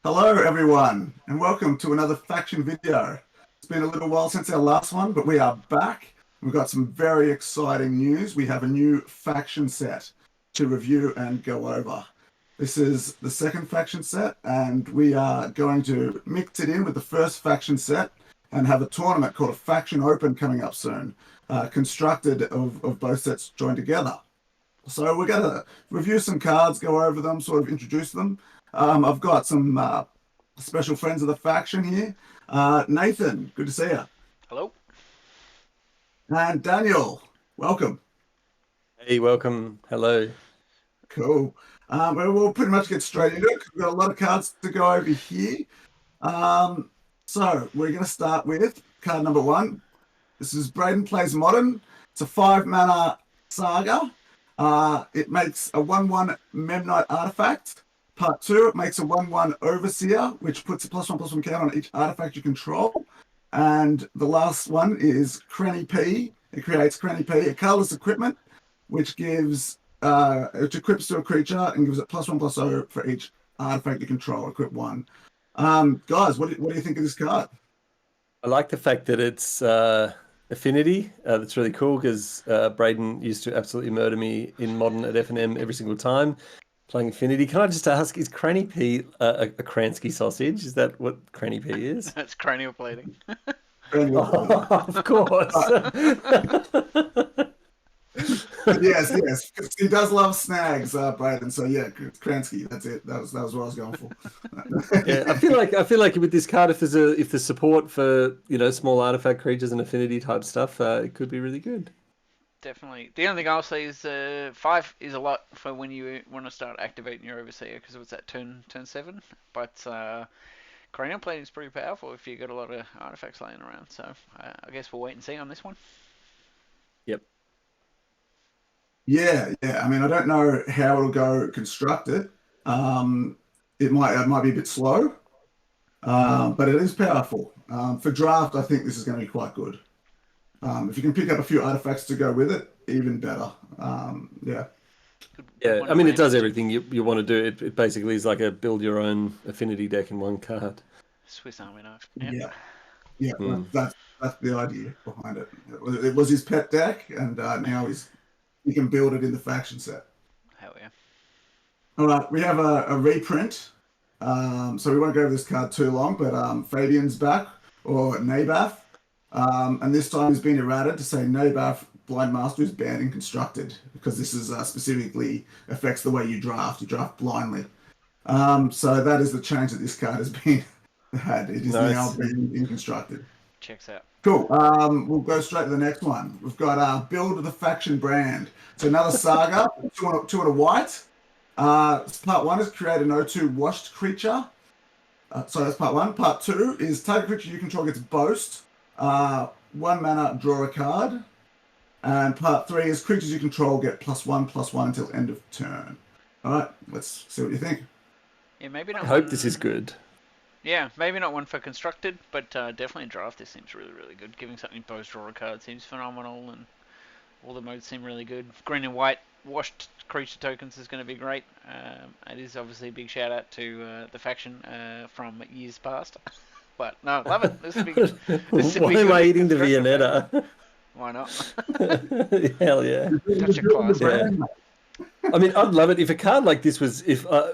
Hello, everyone, and welcome to another faction video. It's been a little while since our last one, but we are back. We've got some very exciting news. We have a new faction set to review and go over. This is the second faction set, and we are going to mix it in with the first faction set and have a tournament called a Faction Open coming up soon, constructed of both sets joined together. So we're going to review some cards, go over them, sort of introduce them. I've got some special friends of the faction here. Nathan, good to see you. Hello. And Daniel, welcome. Hey, welcome. Hello. Cool. We'll pretty much get straight into it. We've got a lot of cards to go over here. So we're going to start with card number one. This is Braden Plays Modern. It's a 5-mana saga. It makes a 1/1 Memnite artifact. Part 2, it makes a 1/1 Overseer, which puts a +1/+1 count on each artifact you control. And the last one is Cranny P. It creates Cranny P, a colorless equipment, which gives which equips to a creature and gives it +1/+0 for each artifact you control. Equip 1. Guys, what do you think of this card? I like the fact that it's affinity. That's really cool because Braden used to absolutely murder me in Modern at FNM every single time playing affinity. Can I just ask, is Cranny P a Kransky sausage? Is that what Cranny P is? That's cranial plating. Of course. Yes. He does love snags, Braden. So yeah, Kransky. That's it. That was what I was going for. Yeah, I feel like with this card, if there's support for small artifact creatures and affinity type stuff, it could be really good. Definitely. The only thing I'll say is 5 is a lot for when you want to start activating your Overseer because it's at turn 7. But cranial plating is pretty powerful if you got a lot of artifacts laying around. So I guess we'll wait and see on this one. Yep. Yeah. I mean, I don't know how it'll go constructed. It might be a bit slow, but it is powerful. For draft, I think this is going to be quite good. If you can pick up a few artifacts to go with it, even better. Yeah. Yeah, I mean, it does everything you want to do. It basically is like a build your own affinity deck in one card. Swiss Army knife. Yeah. That's the idea behind it. It was his pet deck, and now he can build it in the faction set. Hell yeah. All right, we have a reprint. So we won't go over this card too long, but Fabian's back, or Nabath. And this time he's been errated to say Nabath Blind Master is banned and constructed because this is specifically affects the way you draft. You draft blindly. So that is the change that this card has been had. It is now being constructed. Checks out. Cool. We'll go straight to the next one. We've got Build the Faction Brand. So another saga, two and a white. Part 1 is create an O2 washed creature. So that's part 1. Part 2 is target creature you control gets Boast. 1 mana, draw a card. And part 3 is creatures you control get +1/+1 until end of turn. All right, let's see what you think. Yeah, maybe not. I hope this is good. Yeah, maybe not one for constructed, but definitely draft. This seems really, really good. Giving something Boast, draw a card seems phenomenal, and all the modes seem really good. Green and white washed creature tokens is going to be great. It is obviously a big shout out to the faction from years past. But no, love it. This would be good. Why am I eating the Viennetta? Why not? Hell yeah. Touch of class. Yeah. I mean, I'd love it if a card like this was.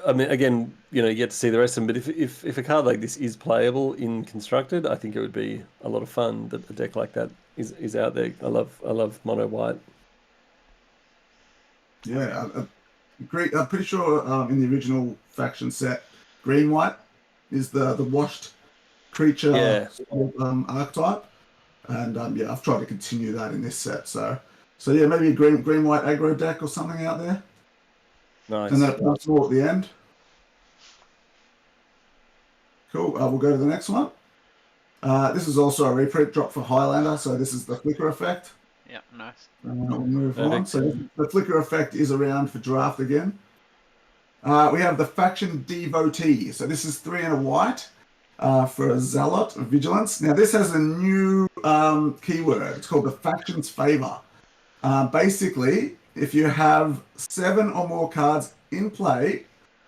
I mean, again, you get to see the rest of them. But if a card like this is playable in constructed, I think it would be a lot of fun that a deck like that is out there. I love mono white. Yeah, great. I'm pretty sure in the original faction set, green white is the washed creature archetype, and I've tried to continue that in this set. So yeah, maybe a green white aggro deck or something out there. Nice. And that plus more at the end. Cool. We'll go to the next one. This is also a reprint drop for Highlander. So this is the flicker effect. Yeah, nice. We'll move on. So the flicker effect is around for draft again. We have the Faction Devotee. So this is 3 and a white for a Zealot of Vigilance. Now this has a new keyword. It's called the Faction's Favor. Basically, if you have 7 or more cards in play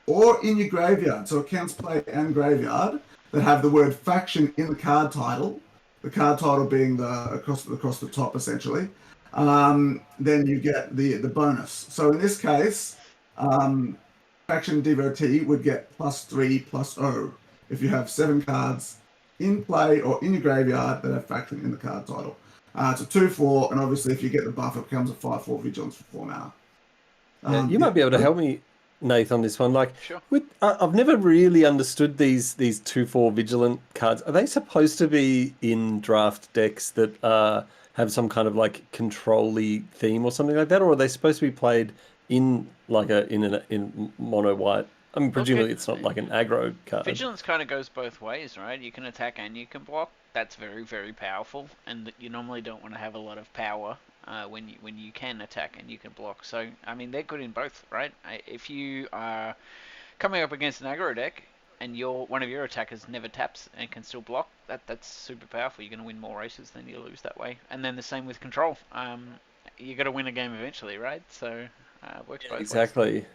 or in your graveyard, so accounts play and graveyard, that have the word faction in the card title, the card title being across the top essentially, then you get the bonus. So in this case, faction devotee would get +3/+0 if you have 7 cards in play or in your graveyard that have faction in the card title. It's a 2/4, and obviously if you get the buff, it becomes a 5/4 vigilance for 4 mana. You might be able to help me, Nath, on this one. Like, Sure. I've never really understood these 2/4 vigilant cards. Are they supposed to be in draft decks that have some kind of like control-y theme or something like that, or are they supposed to be played in like in mono white? I mean, presumably it's not like an aggro card. Vigilance kind of goes both ways, right? You can attack and you can block. That's very, very powerful, and you normally don't want to have a lot of power when you can attack and you can block. So, I mean, they're good in both, right? If you are coming up against an aggro deck and one of your attackers never taps and can still block, that's super powerful. You're going to win more races than you lose that way. And then the same with control. You got to win a game eventually, right? So, it works both ways. Exactly.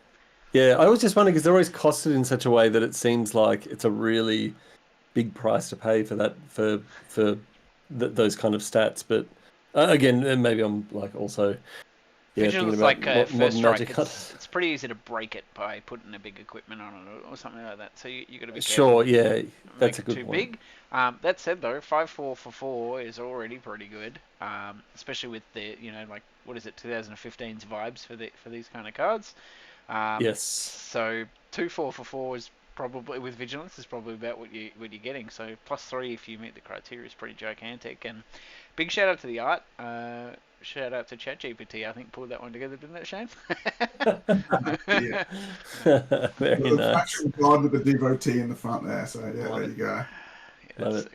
Yeah, I was just wondering because they're always costed in such a way that it seems like it's a really big price to pay for that for those kind of stats. But again, maybe I'm like also Vigilance thinking like about first modern strike. Magic. It's pretty easy to break it by putting a big equipment on it or something like that. So you got to be careful. Sure, yeah, that's a Make it good too point. big. That said, though, 5/4 for 4 is already pretty good. Especially with the like what is it 2015's vibes for these kind of cards. Yes. So 2/4 for 4 is probably with vigilance is probably about what you're getting. So +3 if you meet the criteria is pretty gigantic. And big shout out to the art. Shout out to ChatGPT. I think pulled that one together, didn't it, Shane? Yeah. Very The nice. faction god with the devotee in the front there. So yeah, Love there it. you go. Yeah, Love that's it.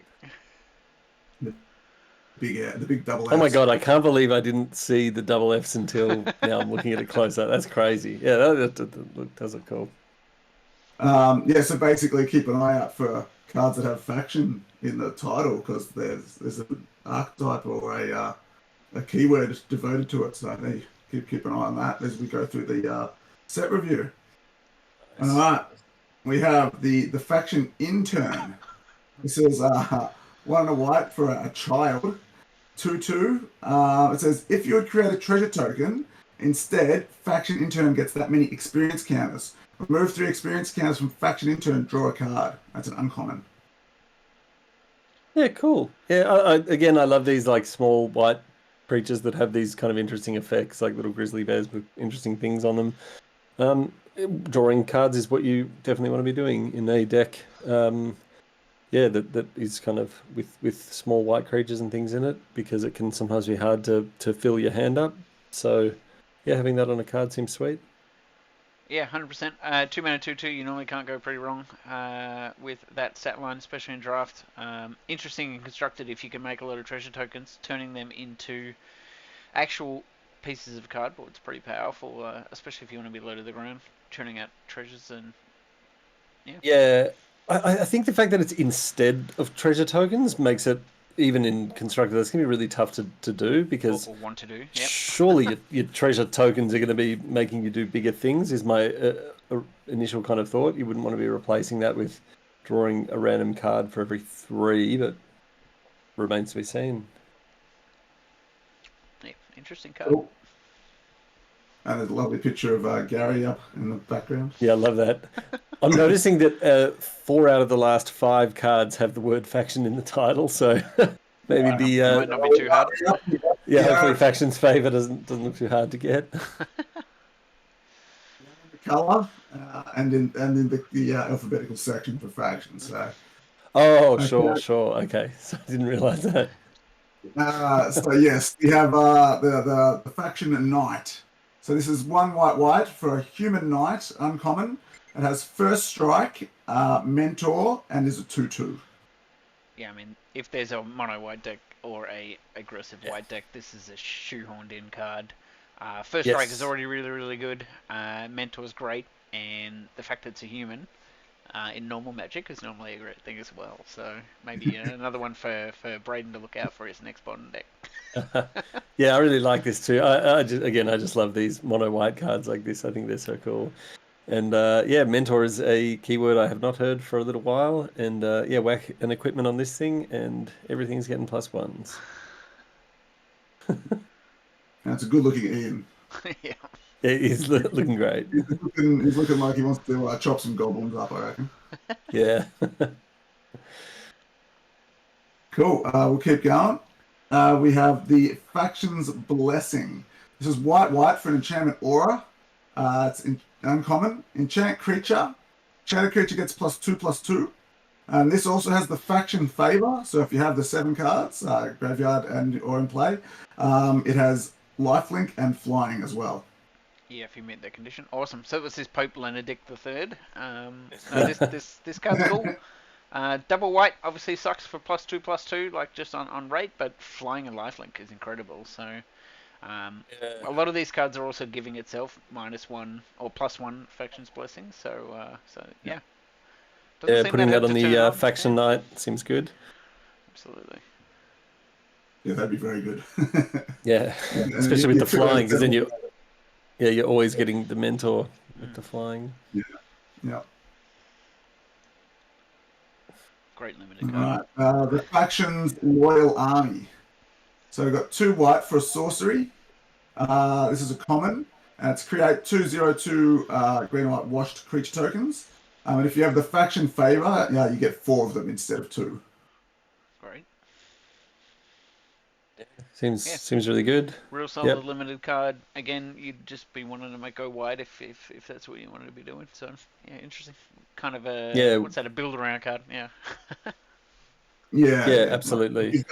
sick. The big double. Oh my Fs. god, I can't believe I didn't see the double Fs until now. I'm looking at it closer. That's crazy. Yeah, that does look cool. Yeah, so basically keep an eye out for cards that have faction in the title because there's an archetype or a keyword devoted to it. So keep an eye on that as we go through the set review. All right, we have the faction intern. This is 1 and a white for a child. 2/2. It says if you would create a treasure token, instead faction intern gets that many experience counters. Remove 3 experience counters from faction intern. Draw a card. That's an uncommon. Yeah, cool. Yeah, again, I love these like small white creatures that have these kind of interesting effects, like little grizzly bears with interesting things on them. Drawing cards is what you definitely want to be doing in a deck. Yeah, that is kind of with small white creatures and things in it because it can sometimes be hard to fill your hand up. So, yeah, having that on a card seems sweet. Yeah, 100%. 2 mana 2/2. You normally can't go pretty wrong with that stat line, especially in draft. Interesting and constructed if you can make a lot of treasure tokens, turning them into actual pieces of cardboard. It's pretty powerful, especially if you want to be low to the ground, churning out treasures and Yeah, I think the fact that it's instead of treasure tokens makes it, even in constructed, that's going to be really tough to do because or want to do. Yep. surely your treasure tokens are going to be making you do bigger things, is my initial kind of thought. You wouldn't want to be replacing that with drawing a random card for every 3, but remains to be seen. Yeah, interesting card. Cool. And there's a lovely picture of Gary up in the background. Yeah, I love that. I'm noticing that 4 out of the last 5 cards have the word faction in the title, so maybe Might not be too hard. hopefully faction's favor doesn't look too hard to get. The color and in the alphabetical section for factions. So Oh, Okay. sure. Okay, so I didn't realize that. so yes, we have the faction knight. So this is 1 white for a human knight, uncommon. It has first strike, mentor, and is a 2/2. Yeah, I mean, if there's a mono white deck or a aggressive white deck, this is a shoehorned in card. First strike is Yes. already really, really good. Mentor's great, and the fact that it's a human in normal Magic is normally a great thing as well. So maybe another one for Braden to look out for his next bottom deck. Yeah, I really like this too. I just love these mono white cards like this. I think they're so cool. And yeah, mentor is a keyword I have not heard for a little while. And yeah, whack an equipment on this thing, and everything's getting +1s. That's a good looking Ian. Yeah. It is looking great. He's looking like he wants to chop some goblins up, I reckon. Yeah. Cool. We'll keep going. We have the Faction's Blessing. This is white for an enchantment aura. It's uncommon. Enchant creature. Enchanted creature gets +2/+2. And this also has the Faction Favor. So if you have the 7 cards, graveyard or in play, it has lifelink and flying as well. Yeah, if you meet that condition. Awesome. So it was this Pope Benedict III. No, this card's cool. Double white obviously sucks for +2/+2, like just on rate, but flying and lifelink is incredible. So a lot of these cards are also giving itself -1 or +1 Faction's Blessing. So yeah. Doesn't Yeah, seem putting that hard on to the turn faction yeah. night seems good. Absolutely. Yeah, that'd be very good. Yeah, And especially with the fill out flying, because then seven- you're always getting the mentor with the flying. Yeah. Great limited All card. right. The Faction's Loyal Army. So we've got 2 white for a sorcery. This is a common. And it's create 2/2 green and white washed creature tokens. And if you have the Faction Favor, you get 4 of them instead of 2. Great. Seems really good. Real solid limited card. Again, you'd just be wanting to go wide if that's what you wanted to be doing. So yeah, interesting. Kind of a what's that? A build around card. Yeah. Yeah, absolutely. You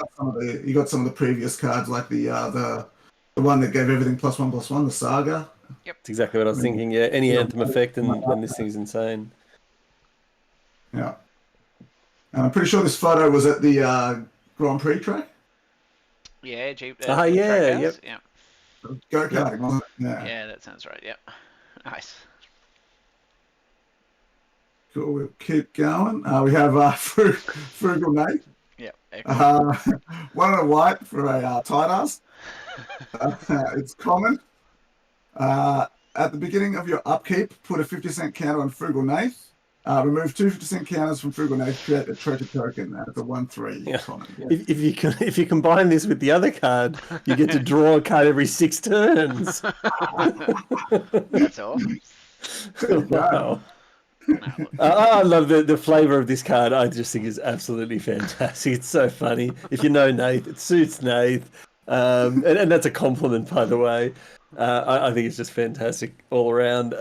got some of the previous cards like the one that gave everything +1/+1, the Saga. Yep. That's exactly what I was thinking. Yeah, any Anthem effect, and this thing's insane. Yeah. And I'm pretty sure this photo was at the Grand Prix track. Yeah, Jeep. Yeah, yep. Yeah. Go karting, wasn't it? Yeah, that sounds right. Yep. Nice. Cool. We'll keep going. We have Frugal Nate. Yep. 1 and a white for a tight ass. It's common. At the beginning of your upkeep, put a 50% counter on Frugal Nate. Remove 2 50% counters from Frugal Nate, create a treasure token. It's a 1/3 common. If you combine this with the other card, you get to draw a card every 6 turns. That's awesome. Wow. I love the flavor of this card. I just think is absolutely fantastic. It's so funny. If you know Nath, it suits Nath. And that's a compliment, by the way. I think it's just fantastic all around.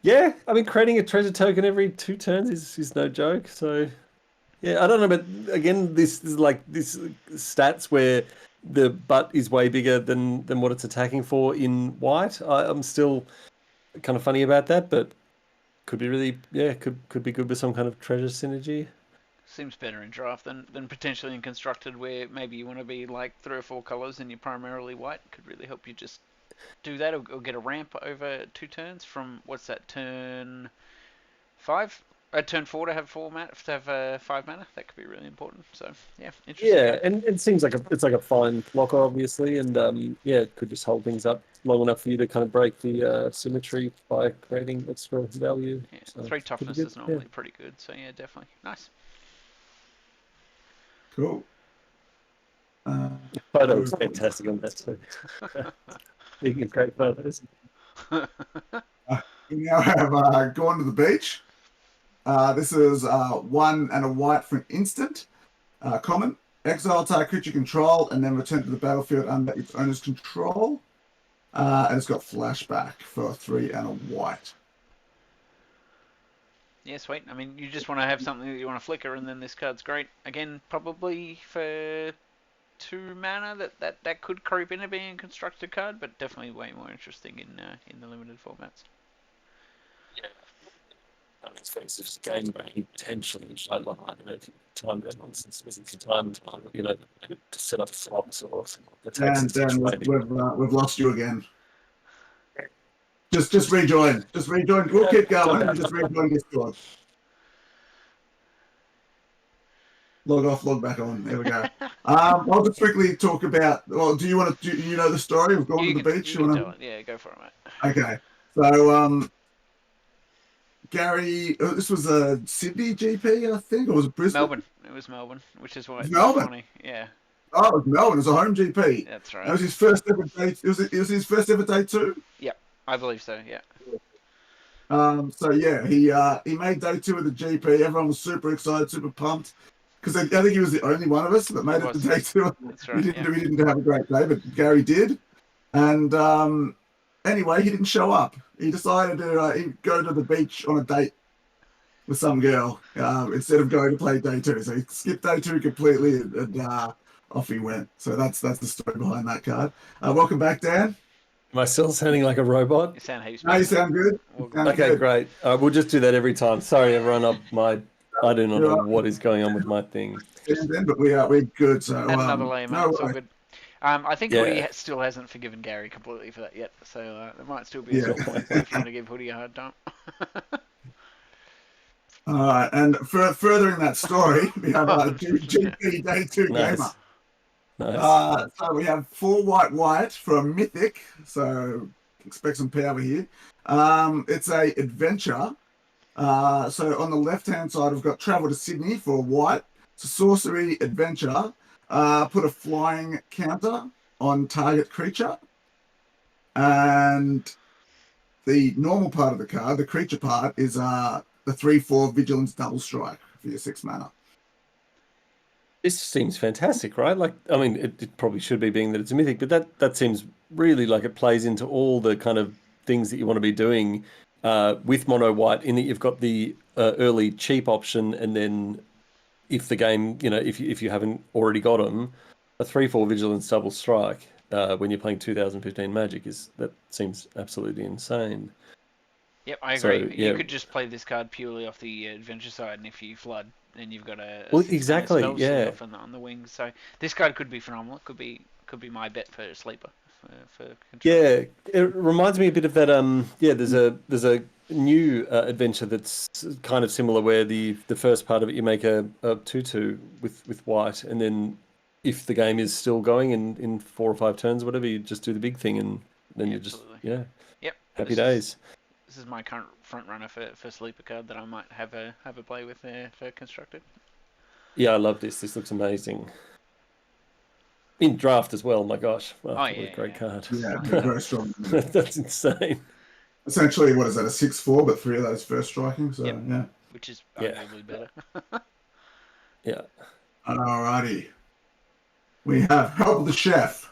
Yeah, I mean, creating a treasure token every 2 turns is no joke. So, yeah, I don't know, but again, this is like this stats where the butt is way bigger than what it's attacking for in white. I'm still kind of funny about that, but could be really, could be good with some kind of treasure synergy. Seems better in draft than potentially in constructed, where maybe you want to be like 3 or 4 colors and you're primarily white. Could really help you just do that, or get a ramp over 2 turns from what's that, turn 5? Turn 4 to have 5 mana. That could be really important. So yeah, interesting. Yeah, and it seems like it's like a fine blocker, obviously, and it could just hold things up long enough for you to kind of break the symmetry by creating extra value. Yeah, so 3 toughness is normally pretty good. So yeah, definitely nice. Cool. Photo was fantastic on that too. Speaking of great photos. We now have Gone to the Beach. This is 1 and a white for an instant. Common. Exile target creature control and then return to the battlefield under its owner's control. And it's got flashback for 3 and a white. Yeah, sweet. I mean, you just want to have something that you want to flicker, and then this card's great. Again, probably for 2 mana that could creep into being a constructed card, but definitely way more interesting in the limited formats. Yeah. It's just a game brain potentially. I don't know if you time that nonsense. It's time, to set up flops or attacks. And we've lost you again. Just rejoin. Just rejoin. We'll keep going. Just rejoin Discord. Log off, log back on. There we go. I'll just quickly talk about. Well, do you know the story of Gone to the Beach? Yeah, go for it, mate. Okay. So, Gary, this was a Sydney GP, I think, or was it Brisbane? Melbourne. It was Melbourne, which is why it's so Melbourne? funny. Yeah, Oh, it was Melbourne. It was a home GP. that's That right. was his first ever day. It was his first ever day too. I believe so. Yeah. So yeah, he made day 2 of the GP. Everyone was super excited, super pumped, because I think he was the only one of us that made it to was. day 2. That's right. We didn't have a great day, but Gary did. And anyway, he didn't show up. He decided to he'd go to the beach on a date with some girl instead of going to play day 2. So he skipped day 2 completely, and off he went. So that's the story behind that card. Welcome back, Dan. Am I still sounding like a robot? You sound heaps No, you better. sound good. Well, Sound Okay, good. great. We'll just do that every time. Sorry, everyone. I do not know You're what is going on with my thing. Then, but we're good. So Add another layer, mate. no It's all worries. good. I think Yeah. Hoodie still hasn't forgiven Gary completely for that yet, so there might still be a Yeah. small point there for him to give Hoodie a hard time. All right, and furthering that story, we have GP Day 2 Nice. Gamer. Nice. So we have 4 white from Mythic. So expect some power here. It's a adventure. So on the left-hand side, we've got travel to Sydney for white. It's a sorcery adventure. Put a flying counter on target creature. And the normal part of the card, the creature part, is the 3/4 vigilance double strike for your 6 mana. This seems fantastic, right? Like, I mean, it probably should be, being that it's a mythic, but that seems really like it plays into all the kind of things that you want to be doing with mono white, in that you've got the early cheap option, and then if the game, if you haven't already got them, a 3/4 vigilance double strike when you're playing 2015 Magic that seems absolutely insane. Yep, I So, agree. yeah. You could just play this card purely off the adventure side, and if you flood, then you've got a Well, 6-mana exactly, spell yeah. sleeve on the wings. So this card could be phenomenal. It could be my bet for sleeper for control. Yeah, it reminds me a bit of that. There's a new adventure that's kind of similar, where the first part of it, you make a 2/2 with white, and then if the game is still going in 4 or 5 turns or whatever, you just do the big thing, and then Yeah, you're just absolutely. Yep. happy This is- days. This is my current front runner for sleeper card that I might have a play with there for constructed. Yeah, I love this. This looks amazing. In draft as well. My gosh, Oh, what yeah, a great yeah. card. Yeah, very strong. That's insane. Essentially, what is that? A 6/4, but 3 of those first striking. So Yep. yeah. Which is Yeah. arguably better. Yeah. Alrighty. We have Help the Chef.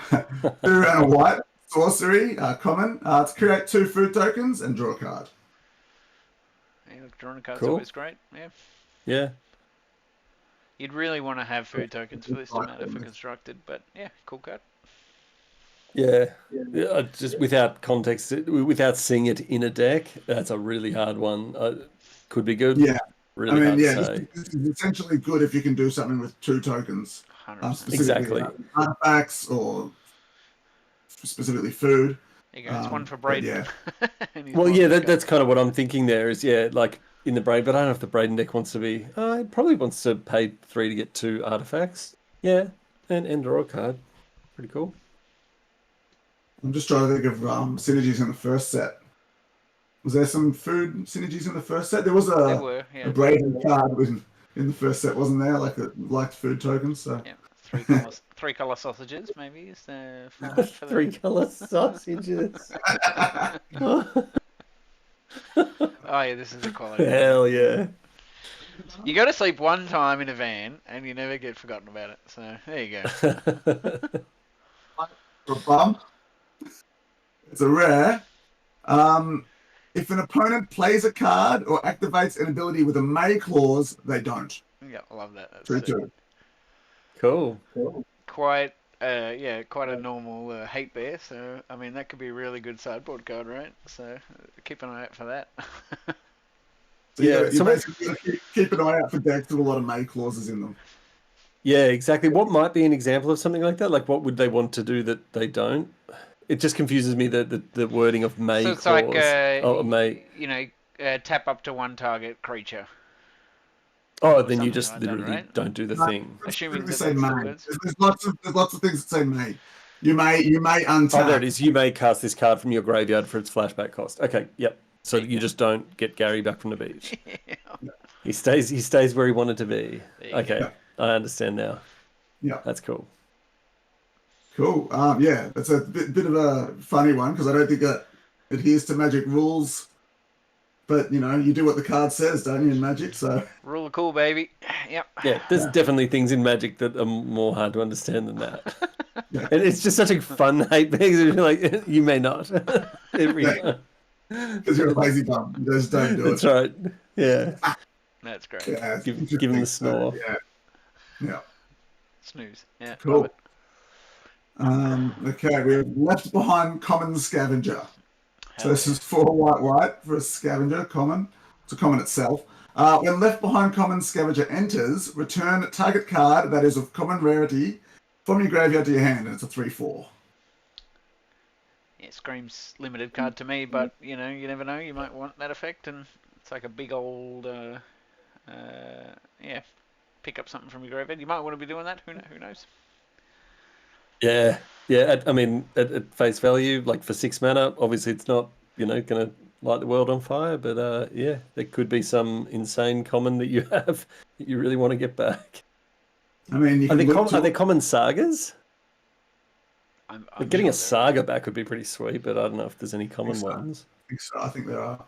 2 and a white sorcery, common. To create 2 food tokens and draw a card. Yeah, look, drawing a card's Cool. always great. Yeah. Yeah. You'd really want to have food tokens for this to matter for constructed, but yeah, cool card. Yeah, just without context, without seeing it in a deck, that's a really hard one. Could be good. Yeah. Really I mean, hard yeah, to say. this is essentially good if you can do something with 2 tokens. 100%. Specifically Exactly. artifacts or specifically food. There you go. It's one for but Braden. yeah. And he's Well, won yeah, this card. that's kind of what I'm thinking there is, like in the Braid, but I don't know if the Braden deck wants to be, it probably wants to pay 3 to get 2 artifacts. Yeah, and draw a card. Pretty cool. I'm just trying to think of synergies in the first set. Was there some food synergies in the first set? There was They a were, yeah. Braden card in the first set, wasn't there? Like that liked food tokens. So Yeah. 3 color sausages, maybe, is the format for that. 3 color sausages. Oh, yeah, this is a quality. Hell yeah. You go to sleep one time in a van, and you never get forgotten about it. So, there you go. for a bump, it's a rare. If an opponent plays a card or activates an ability with a May clause, they don't. Yeah, I love that. That's 3/2. Cool. quite a normal hate bear. So I mean that could be a really good sideboard card, right? So keep an eye out for that. So you Yeah, gotta- you so- basically gotta keep an eye out for decks with a lot of May clauses in them. Yeah, exactly. What might be an example of something like that? Like, what would they want to do that they don't? It just confuses me, the wording of May So it's clause. like May. Tap up to one target creature. Oh, then you something just like that, literally right? don't do the No. thing. Assuming We that say that's still May. good. There's lots of things that say May. You may untap. Oh, there it is. You may cast this card from your graveyard for its flashback cost. Okay, yep. So There you you go. just don't get Gary back from the beach. Yeah. He stays where he wanted to be. There you Okay, go. I understand now. Yeah. That's cool. Cool. Yeah, it's a bit of a funny one because I don't think it adheres to Magic rules. But you do what the card says, don't you, in Magic? So Rule of cool, baby. Yep. Yeah, there's definitely things in Magic that are more hard to understand than that. Yeah. And it's just such a fun hate because you're like, you may not. Every Yeah. time. because you're a lazy bum, you just don't do That's it. right. Yeah. That's great. Yeah, it's Give him interesting. the snore. Yeah. Snooze. Yeah. Cool. Love it. Okay, we have Left Behind Common Scavenger. So Hell this is 4 white for a scavenger, common. It's a common itself. When Left Behind Common Scavenger enters, return a target card that is of common rarity from your graveyard to your hand, and it's a 3/4. Yeah, screams limited card to me, but you never know. You might want that effect, and it's like a big old, pick up something from your graveyard. You might want to be doing that. Who knows? Yeah. I mean, at face value, like for 6 mana, obviously it's not, going to light the world on fire. But there could be some insane common that you have that you really want to get back. I mean, you Are can they, are they common sagas? I'm Like getting sure a saga back would be pretty sweet, but I don't know if there's any common so. ones. I think there are.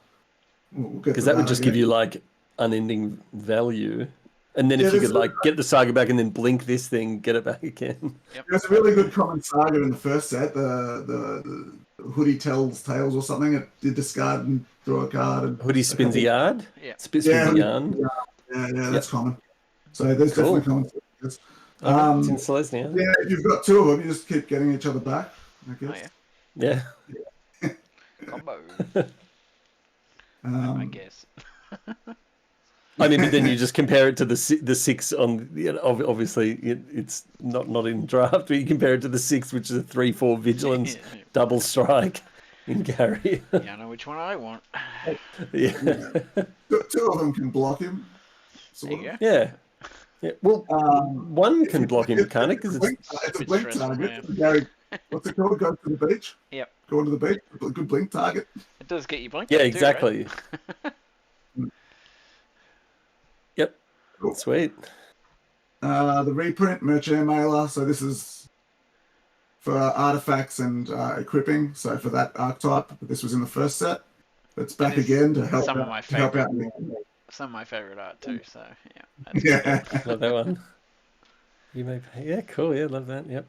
We'll get Mm. Because to that would just I give guess. you like unending value. And then Yeah, if you there's could like get the saga back and then blink this thing, get it back again. There's a really good common saga in the first set. The Hoodie tells tales or something. It did discard and draw a card. And Hoodie spins a yard. Yeah. Spins Yeah, a yarn. yeah, that's common. So there's Cool. definitely common sagas. Alright, it's in Selesnya. Yeah, if you've got 2 of them, you just keep getting each other back, I Oh guess. yeah. Yeah. Combo. Um, I guess. I mean, but then you just compare it to the 6 on. Obviously, it's not in draft, but you compare it to the 6, which is a 3/4 vigilance double strike in Gary. Yeah, I know which one I want. Yeah. 2 of them can block him. There Sort you of. go. Yeah. Well, one can block him, can't it? Because it's It's a bit blink stressful, target. Gary, what's it called? Go to the beach? Yep. Go to the beach. A good blink target. It does get you blinked. yeah, too, exactly. Yep. Cool. Sweet. The reprint, Merchant Mailer. So this is for artifacts and equipping. So for that archetype, this was in the first set. It's back is again to help some of out, my to help out. Some of my favorite art too. So yeah. Yeah. Love that one. You may pay. Yeah, cool. Yeah, love that. Yep.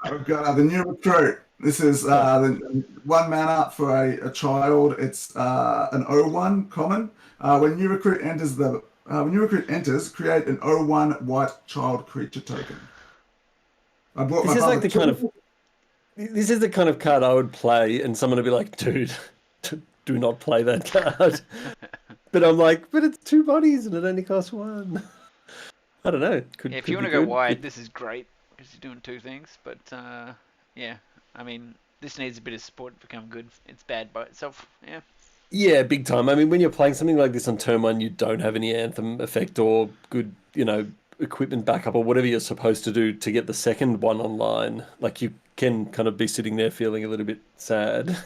I've got the new recruit. This is the 1 mana for a child. It's an 0/1 common. When new recruit enters create an 0/1 white child creature token. I bought This my is like brother the kind two. of. This is the kind of card I would play, and someone would be like, "Dude, do not play that card." But I'm like, but it's 2 bodies and it only costs 1. I don't know. Yeah, if could you want be to go good. wide, this is great because you're doing 2 things. But yeah, I mean, this needs a bit of support to become good. It's bad by itself. Yeah. Yeah, big time. I mean, when you're playing something like this on turn 1, you don't have any anthem effect or good, equipment backup or whatever you're supposed to do to get the second one online. Like you can kind of be sitting there feeling a little bit sad.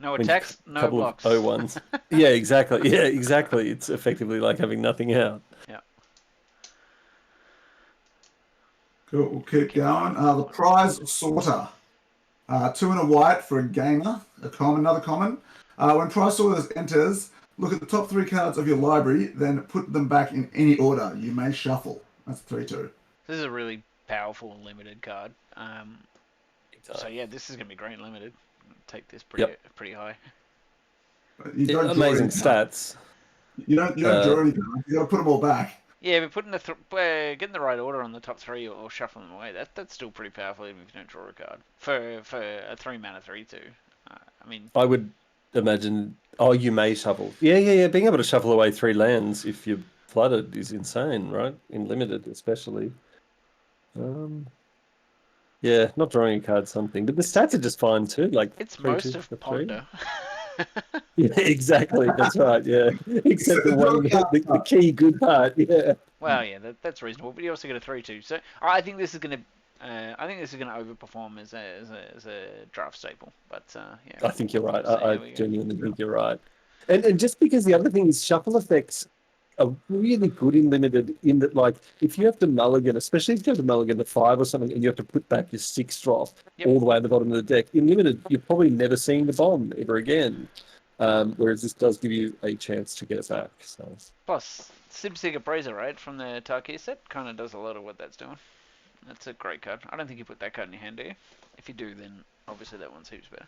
No when attacks, a no couple blocks. of O1s. Yeah, exactly. Yeah, exactly. It's effectively like having nothing out. Yeah. Cool, we'll keep going. The prize sorter. 2 and a white for a gamer. Another common. When prize sorter enters, look at the top 3 cards of your library, then put them back in any order. You may shuffle. That's 3/2. This is a really powerful and limited card. So So, yeah, this is gonna be great and limited. Take this pretty high. But you don't draw amazing any cards. stats. You don't draw any cards. You got to put them all back. Yeah, but putting getting the right order on the top 3 or shuffling them away, that's still pretty powerful even if you don't draw a card. For a 3 mana 3/2. I mean, I would imagine. Oh, you may shuffle. Yeah. Being able to shuffle away 3 lands if you're flooded is insane, right? In limited, especially. Yeah, not drawing a card, something, but the stats are just fine too. Like it's 3, most 2, of 3. Ponder. Yeah, exactly. That's right. Yeah, except the key good part. Yeah. Well, yeah, that's reasonable. But you also get a 3/2. So I think this is going to I think this is going to overperform as a draft staple. But yeah, I think you're right. we'll see I how we go. genuinely think you're right. And just because the other thing is shuffle effects are really good in limited in that, like, if you have to mulligan, especially if you have to mulligan the 5 or something, and you have to put back your 6 drop Yep. all the way at the bottom of the deck, in limited, you're probably never seeing the bomb ever again. Whereas this does give you a chance to get it back. So Plus, Sibsig Appraiser, right, from the Tarkir set, kind of does a lot of what that's doing. That's a great card. I don't think you put that card in your hand, do you? If you do, then obviously that one seems better.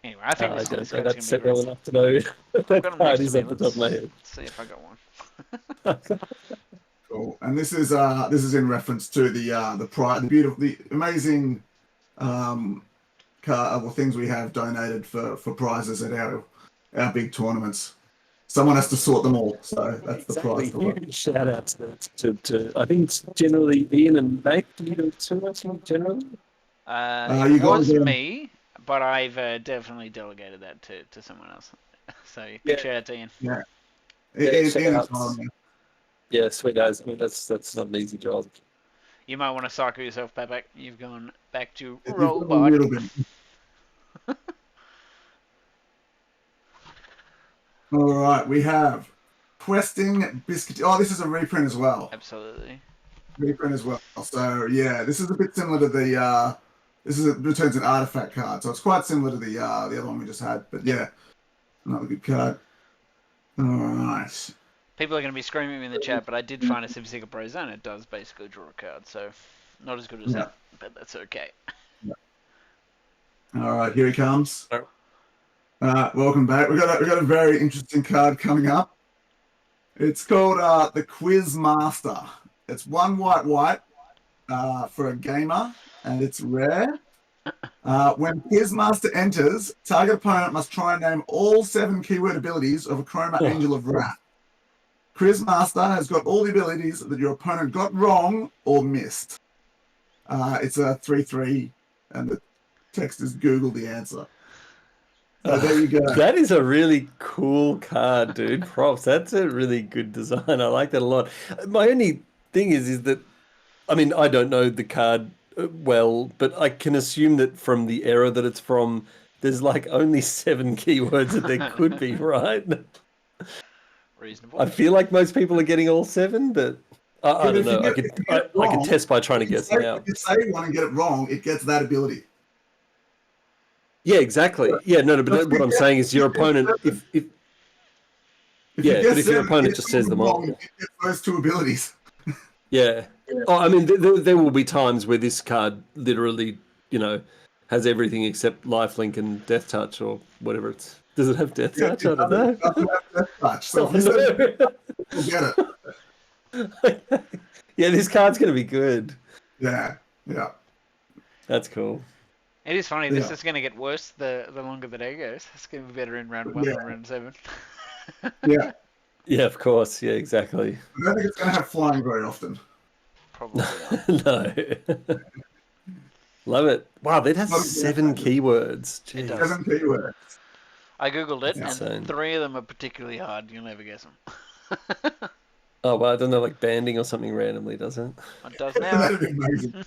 Anyway, I think I this don't card's know going that to be set great. well enough to know I've that got them card next is to off me. the top of my head. Let's see if I got one. Cool. And this is in reference to the beautiful, the amazing things we have donated for prizes at our big tournaments. Someone has to sort them all, so that's the prize. Huge shout out to I think it's generally Ian and Nate. You do too, I think, generally. It You was guys, me, but I've definitely delegated that to someone else. So big shout out to Ian. yeah, Shout Ian, outs. Yeah, sweet guys. I mean, that's not an easy job. You might want to cycle yourself back. You've gone back to you've got a robot. little bit. All right, we have Questing Biscuit. Oh, this is a reprint as well. Absolutely. Reprint as well. So yeah, this is a bit similar to the. Returns an artifact card, so it's quite similar to the other one we just had. But yeah, another good card. All right. People are going to be screaming at me in the chat, but I did find a Sibsig Appraiser, and it does basically draw a card. So not as good as that, but that's okay. All right, here he comes. All Welcome back. We got a very interesting card coming up. It's called the Quiz Master. It's 1 white for a gamer, and it's rare. When Quizmaster enters, target opponent must try and name all 7 keyword abilities of a Chroma Angel of Wrath. Quizmaster has got all the abilities that your opponent got wrong or missed. It's a 3/3, and the text is Google the answer. So there you go. That is a really cool card, dude. Props. That's a really good design. I like that a lot. My only thing is that, I mean, I don't know the card well, but I can assume that from the era that it's from, there's like only 7 keywords that there could be, right? Reasonable. I feel like most people are getting all 7, but I don't know. I could test by trying to guess them out. If you say one and get it wrong, it gets that ability. Yeah, exactly. Yeah, no, but what I'm saying is your opponent, if your opponent just says them all, you get those 2 abilities. yeah. Oh, I mean, there will be times where this card literally, has everything except lifelink and death touch or whatever it's. Does it have death touch? I don't know. It doesn't have death touch, so Oh, no. you'll get it. Yeah, this card's going to be good. Yeah. That's cool. It is funny. This is going to get worse the longer the day goes. It's going to be better in round 1 than round 7. Yeah. Yeah, of course. Yeah, exactly. I don't think it's going to have flying very often. Probably not. No. Love it. Wow, that has 7 keywords. Jeez. It does. 7 keywords. I googled it, Insane. and 3 of them are particularly hard. You'll never guess them. Oh, well, I don't know, like banding or something randomly, does it? It does now. That'd be amazing.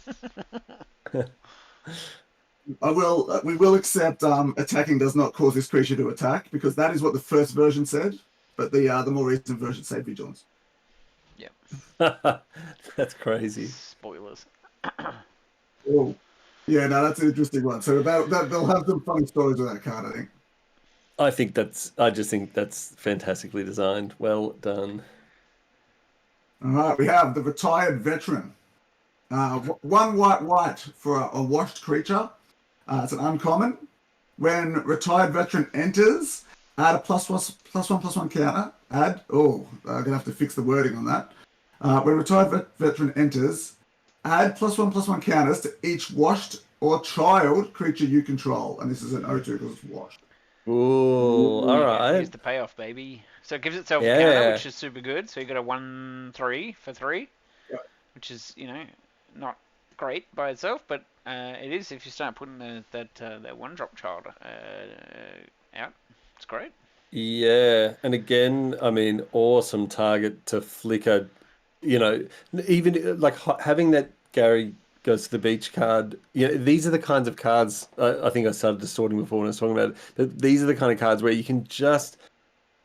We will accept attacking does not cause this creature to attack, because that is what the first version said, but the more recent version said vigilance. That's crazy. Spoilers. Oh. Yeah, no, that's an interesting one. So they'll have some funny stories with that card, I think. I just think that's fantastically designed. Well done. All right, we have the Retired Veteran. 1 white for a washed creature. It's an uncommon. When Retired Veteran enters, add a +1/+1 counter. I'm going to have to fix the wording on that. When Retired Veteran enters, add +1/+1 counters to each washed or child creature you control. And this is an O2 because it's washed. Ooh, all right. Here's the payoff, baby. So it gives itself a Yeah. counter, which is super good. So you got a 1/3 for 3, which is not great by itself, but it is if you start putting that 1-drop child out. It's great. Yeah, and again, I mean, awesome target to flicker. Even like having that Gary goes to the beach card. Yeah, these are the kinds of cards. I think I started distorting before when I was talking about it. But these are the kind of cards where you can just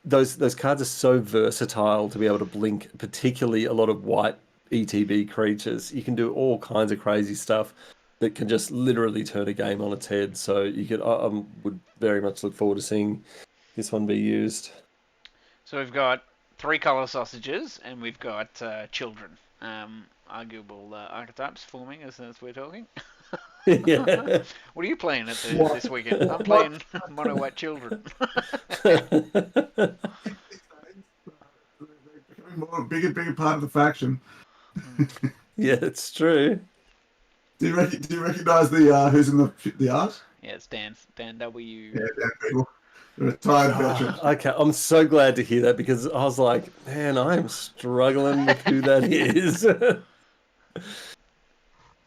those cards are so versatile to be able to blink, particularly a lot of white ETB creatures. You can do all kinds of crazy stuff that can just literally turn a game on its head. So you could, I would very much look forward to seeing this one be used. So we've got 3 color sausages, and we've got children. Arguable archetypes forming as we're talking. Yeah. What are you playing at What? this weekend? I'm playing mono white children. Becoming more bigger part of the faction. Yeah, it's true. Do you recognize the who's in the art? Yeah, it's Dan W. Yeah, Dan Beagle, the retired veteran. Okay, I'm so glad to hear that because I was like, man, I am struggling with who that is.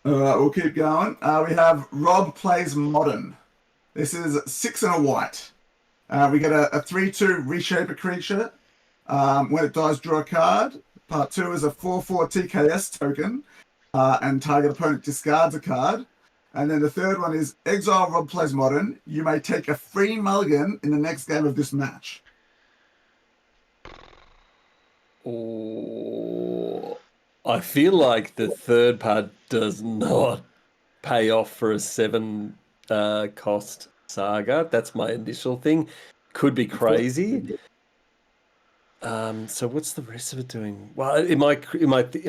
All right, we'll keep going. We have Rob Plays Modern. This is 6 and a white. We get a 3/2 reshape a creature. When it dies, draw a card. Part 2 is a 4/4 TKS token, and target opponent discards a card. And then the third one is Exile Rob Plays Modern. You may take a free mulligan in the next game of this match. Oh, I feel like the third part does not pay off for a 7 cost saga. That's my initial thing. Could be crazy. So what's the rest of it doing? Well, am I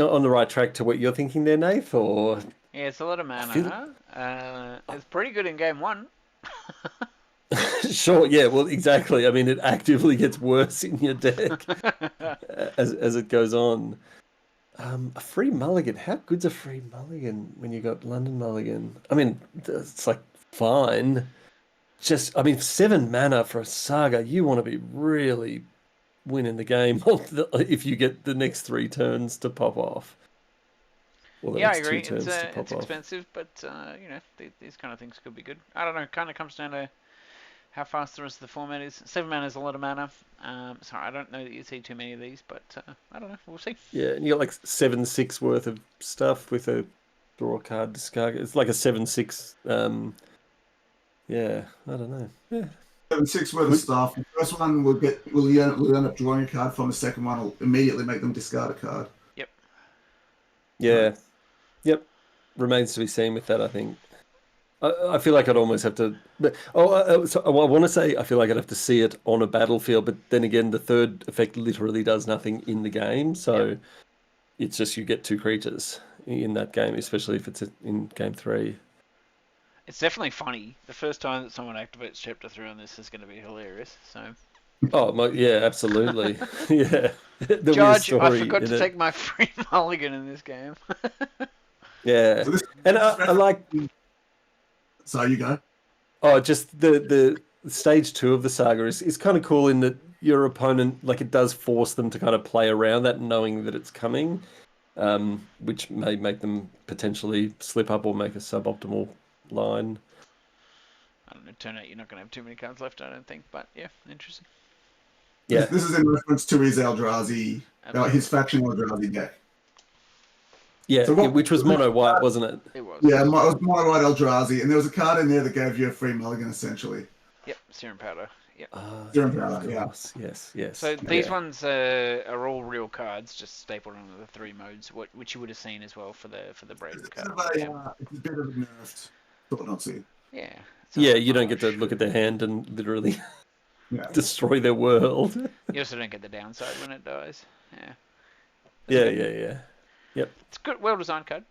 on the right track to what you're thinking there, Nath? Or Yeah, it's a lot of mana. It's pretty good in game 1. sure, yeah, well, exactly. I mean, it actively gets worse in your deck as it goes on. A free mulligan. How good's a free mulligan when you got London Mulligan? I mean, it's like fine. Just, I mean, 7 mana for a saga. You want to be really winning the game if you get the next 3 turns to pop off. Well, Yeah, I next 2 agree. turns to pop It's off. expensive, but these kind of things could be good. I don't know. Kind of comes down to how fast the rest of the format is. 7 mana is a lot of mana. So I don't know that you see too many of these, but I don't know. We'll see. Yeah, and you got like 7/6 worth of stuff with a draw card discard. It's like a 7/6. Yeah, I don't know. Yeah. 7/6 worth of stuff. The first one will end up drawing a card from. The second one will immediately make them discard a card. Yeah. Yep. Remains to be seen with that, I think. I feel like I'd almost have to. So I want to say I feel like I'd have to see it on a battlefield, but then again, the third effect literally does nothing in the game, so it's just you get 2 creatures in that game, especially if it's in game 3. It's definitely funny. The first time that someone activates Chapter 3 on this is going to be hilarious. So, Oh, yeah, absolutely. Yeah. There'll be a Judge, I story forgot in to it. take my free mulligan in this game. Yeah. So this, And I like so you go. just the stage 2 of the saga is kind of cool in that your opponent, like, it does force them to kind of play around that, knowing that it's coming, which may make them potentially slip up or make a suboptimal line. I don't know. Turn out you're not going to have too many cards left, I don't think. But yeah, interesting. Yeah. This is in reference to his Eldrazi, his faction Eldrazi deck. Yeah, So what- which was mono white, wasn't it? It was. Yeah, it was Mono White Eldrazi, and there was a card in there that gave you a free mulligan, essentially. Yep. Serum powder. Yep. Serum Yeah, powder, of yeah. course. Yes. So these Yeah. ones are all real cards, just stapled onto the 3 modes, which you would have seen as well for the Braden It's card. a bit of a nerfed thought not see. Yeah. Yeah, you don't get to look at their hand and literally Yeah. destroy their world. You also don't get the downside when it dies. Yeah. Yeah. It's a good, well designed card.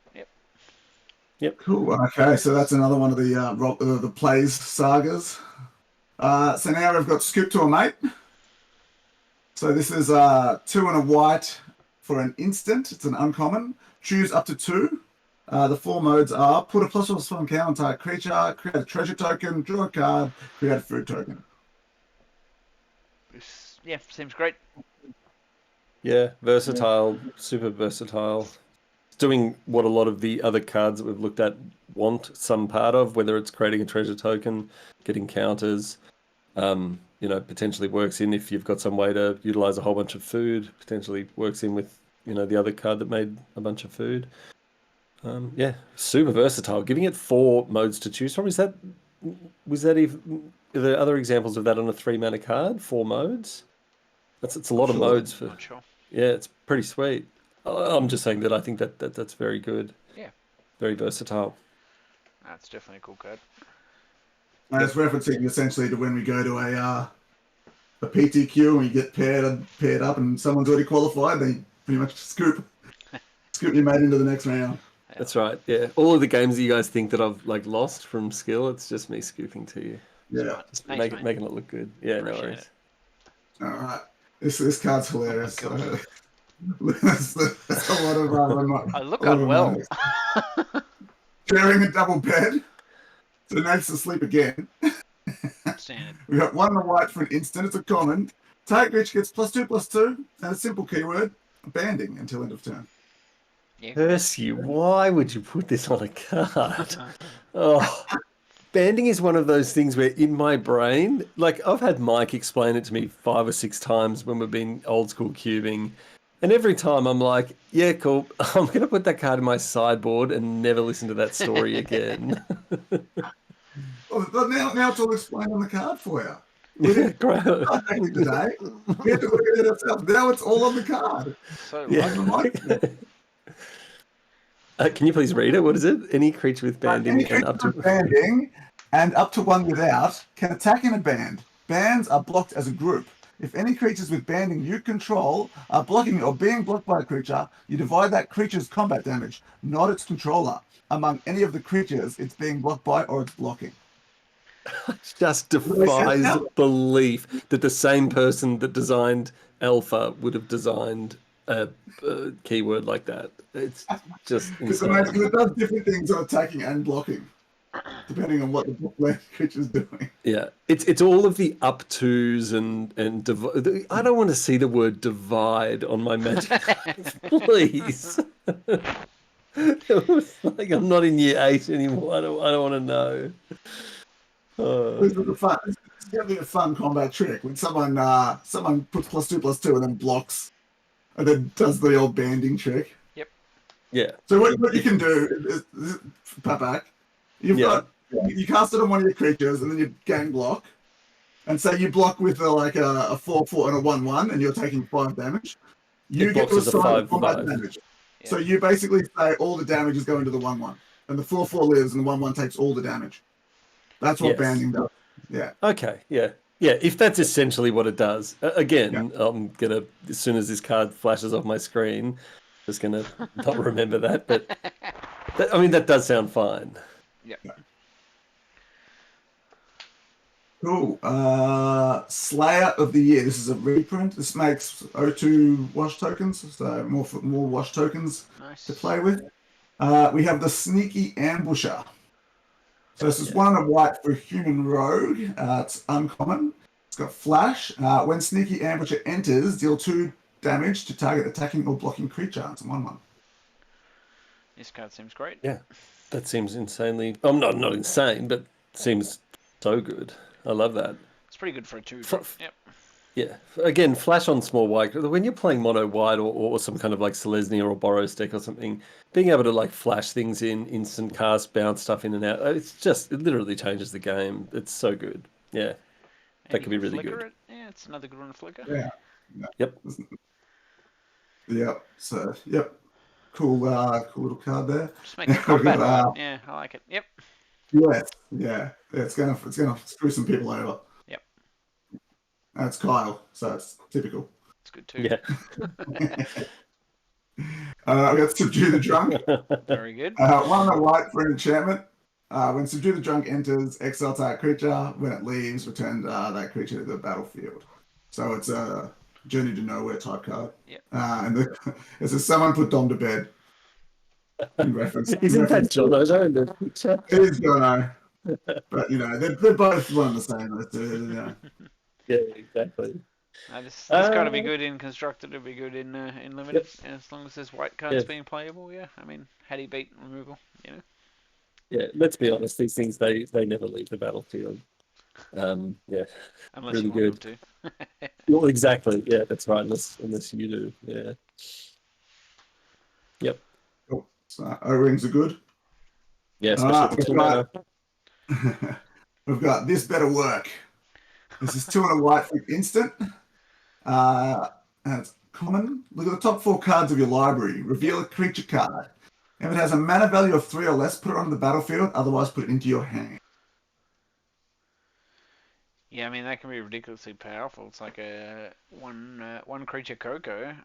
Yep. Cool. Okay, so that's another one of the plays sagas. So now we've got Scoop to a Mate. So this is 2 and a white for an instant. It's an uncommon. Choose up to 2. The 4 modes are put a +1/+1 count on target creature, create a treasure token, draw a card, create a food token. Yeah, seems great. Yeah, versatile, super versatile. It's doing what a lot of the other cards that we've looked at want some part of, whether it's creating a treasure token, getting counters, potentially works in if you've got some way to utilize a whole bunch of food, potentially works in with, the other card that made a bunch of food. Yeah, super versatile. Giving it 4 modes to choose from. Was that even, are there other examples of that on a 3 mana card? 4 modes? It's a Not lot of sure. modes for. Not sure. Yeah, it's pretty sweet. I'm just saying that I think that's very good. Yeah. Very versatile. That's definitely a cool card. And it's referencing essentially to when we go to a PTQ and we get paired up and someone's already qualified, they pretty much scoop your mate into the next round. That's right. Yeah, all of the games that you guys think that I've like lost from skill, it's just me scooping to you, Yeah. just Thanks, mate. making it look good. Yeah, no Appreciate worries. All right. This card's hilarious. Oh my God. That's a lot of I look a lot of unwell. money. Sharing a double bed. So Nate's asleep again. Standard. We got 1 and a white for an instant. It's a common. Target creature gets +2/+2 and a simple keyword, banding until end of turn. Yeah. Percy, why would you put this on a card? Oh, banding is one of those things where in my brain, like I've had Mike explain it to me 5 or 6 times when we've been old school cubing. And every time I'm like, yeah, cool. I'm going to put that card in my sideboard and never listen to that story again. Well, but now it's all explained on the card for you. Yeah, great. Today, we had to look at it ourselves. Now it's all on the card. So Yeah. lucky. Can you please read it? What is it? Any creature with banding Any and up creature to. with banding and up to 1 without can attack in a band. Bands are blocked as a group. If any creatures with banding you control are blocking or being blocked by a creature, you divide that creature's combat damage, not its controller, among any of the creatures it's being blocked by or it's blocking. Just defies belief that the same person that designed Alpha would have designed a keyword like that. It's just Because insane. it does different things on attacking and blocking, depending on what the block creature's doing. Yeah, it's all of the up twos and I don't want to see the word divide on my magic, please. It was like I'm not in year 8 anymore. I don't want to know. This is fun. It's gonna be a fun combat trick when someone puts +2/+2 and then blocks, and then does the old banding trick. Yeah, So what you can do is pat back. You cast it on one of your creatures, and then you gang block, and say you block with a 4/4 and a 1/1, and you're taking 5 damage. You It get to blocks as a assign 5/5. combat damage. Yeah. So you basically say all the damage is going to the 1/1, and the 4/4 lives, and the 1/1 takes all the damage. That's what Yes. banding does. Yeah. Okay, yeah. If that's essentially what it does. Again, I'm gonna, as soon as this card flashes off my screen, just gonna not remember that. But that does sound fine. Yeah. Cool. Slayer of the Year. This is a reprint. This makes O2 wash tokens, so more wash tokens Nice. to play with. We have the Sneaky Ambusher. So this is 1 and a white for Human Rogue. It's uncommon. It's got flash. When Sneaky Ambusher enters, deal 2 damage to target attacking or blocking creature. It's a 1/1. This card seems great. Yeah, that seems insanely. I'm not insane, but seems so good. I love that. It's pretty good for a 2. Yep. Yeah. Again, flash on small white. When you're playing mono white or some kind of like Selesnya or Boros deck or something, being able to like flash things in, instant cast, bounce stuff in and out, it literally changes the game. It's so good. Yeah. That And could you be can really flicker good. it. Yeah, it's another good one to flicker. Yeah. Yep. Yep. So, yep. Cool little card there. Just make it combat hard. Yeah, I like it. Yep. Yes. Yeah. It's gonna screw some people over. Yep. That's Kyle, so it's typical. It's good too. Yeah. We got Subdue the Drunk. Very good. 1 and a white for an enchantment. When Subdue the Drunk enters, exile target creature. When it leaves, return that creature to the battlefield. So it's a Journey to Nowhere type card. Yep. And it says someone put Dom to bed. In reference. Isn't that Jono in the picture? It is Jono. But, they're both one and the same. Yeah, exactly. This got to be good in constructed. It'll be good in limited. Yep. As long as there's white cards being playable. Yeah. I mean, how do you beat removal? Yeah. Let's be honest. These things they never leave the battlefield. Yeah. Unless really you want them to. Well, exactly. Yeah, that's right. Unless you do. Yeah. Yep. Cool. So O-rings are good. Yeah, Alright, especially we've got This Better Work. This is 2 and a white for instant. And it's common. Look at the top 4 cards of your library. Reveal a creature card. If it has a mana value of 3 or less, put it on the battlefield. Otherwise, put it into your hand. Yeah, I mean that can be ridiculously powerful. It's like a one creature Coco.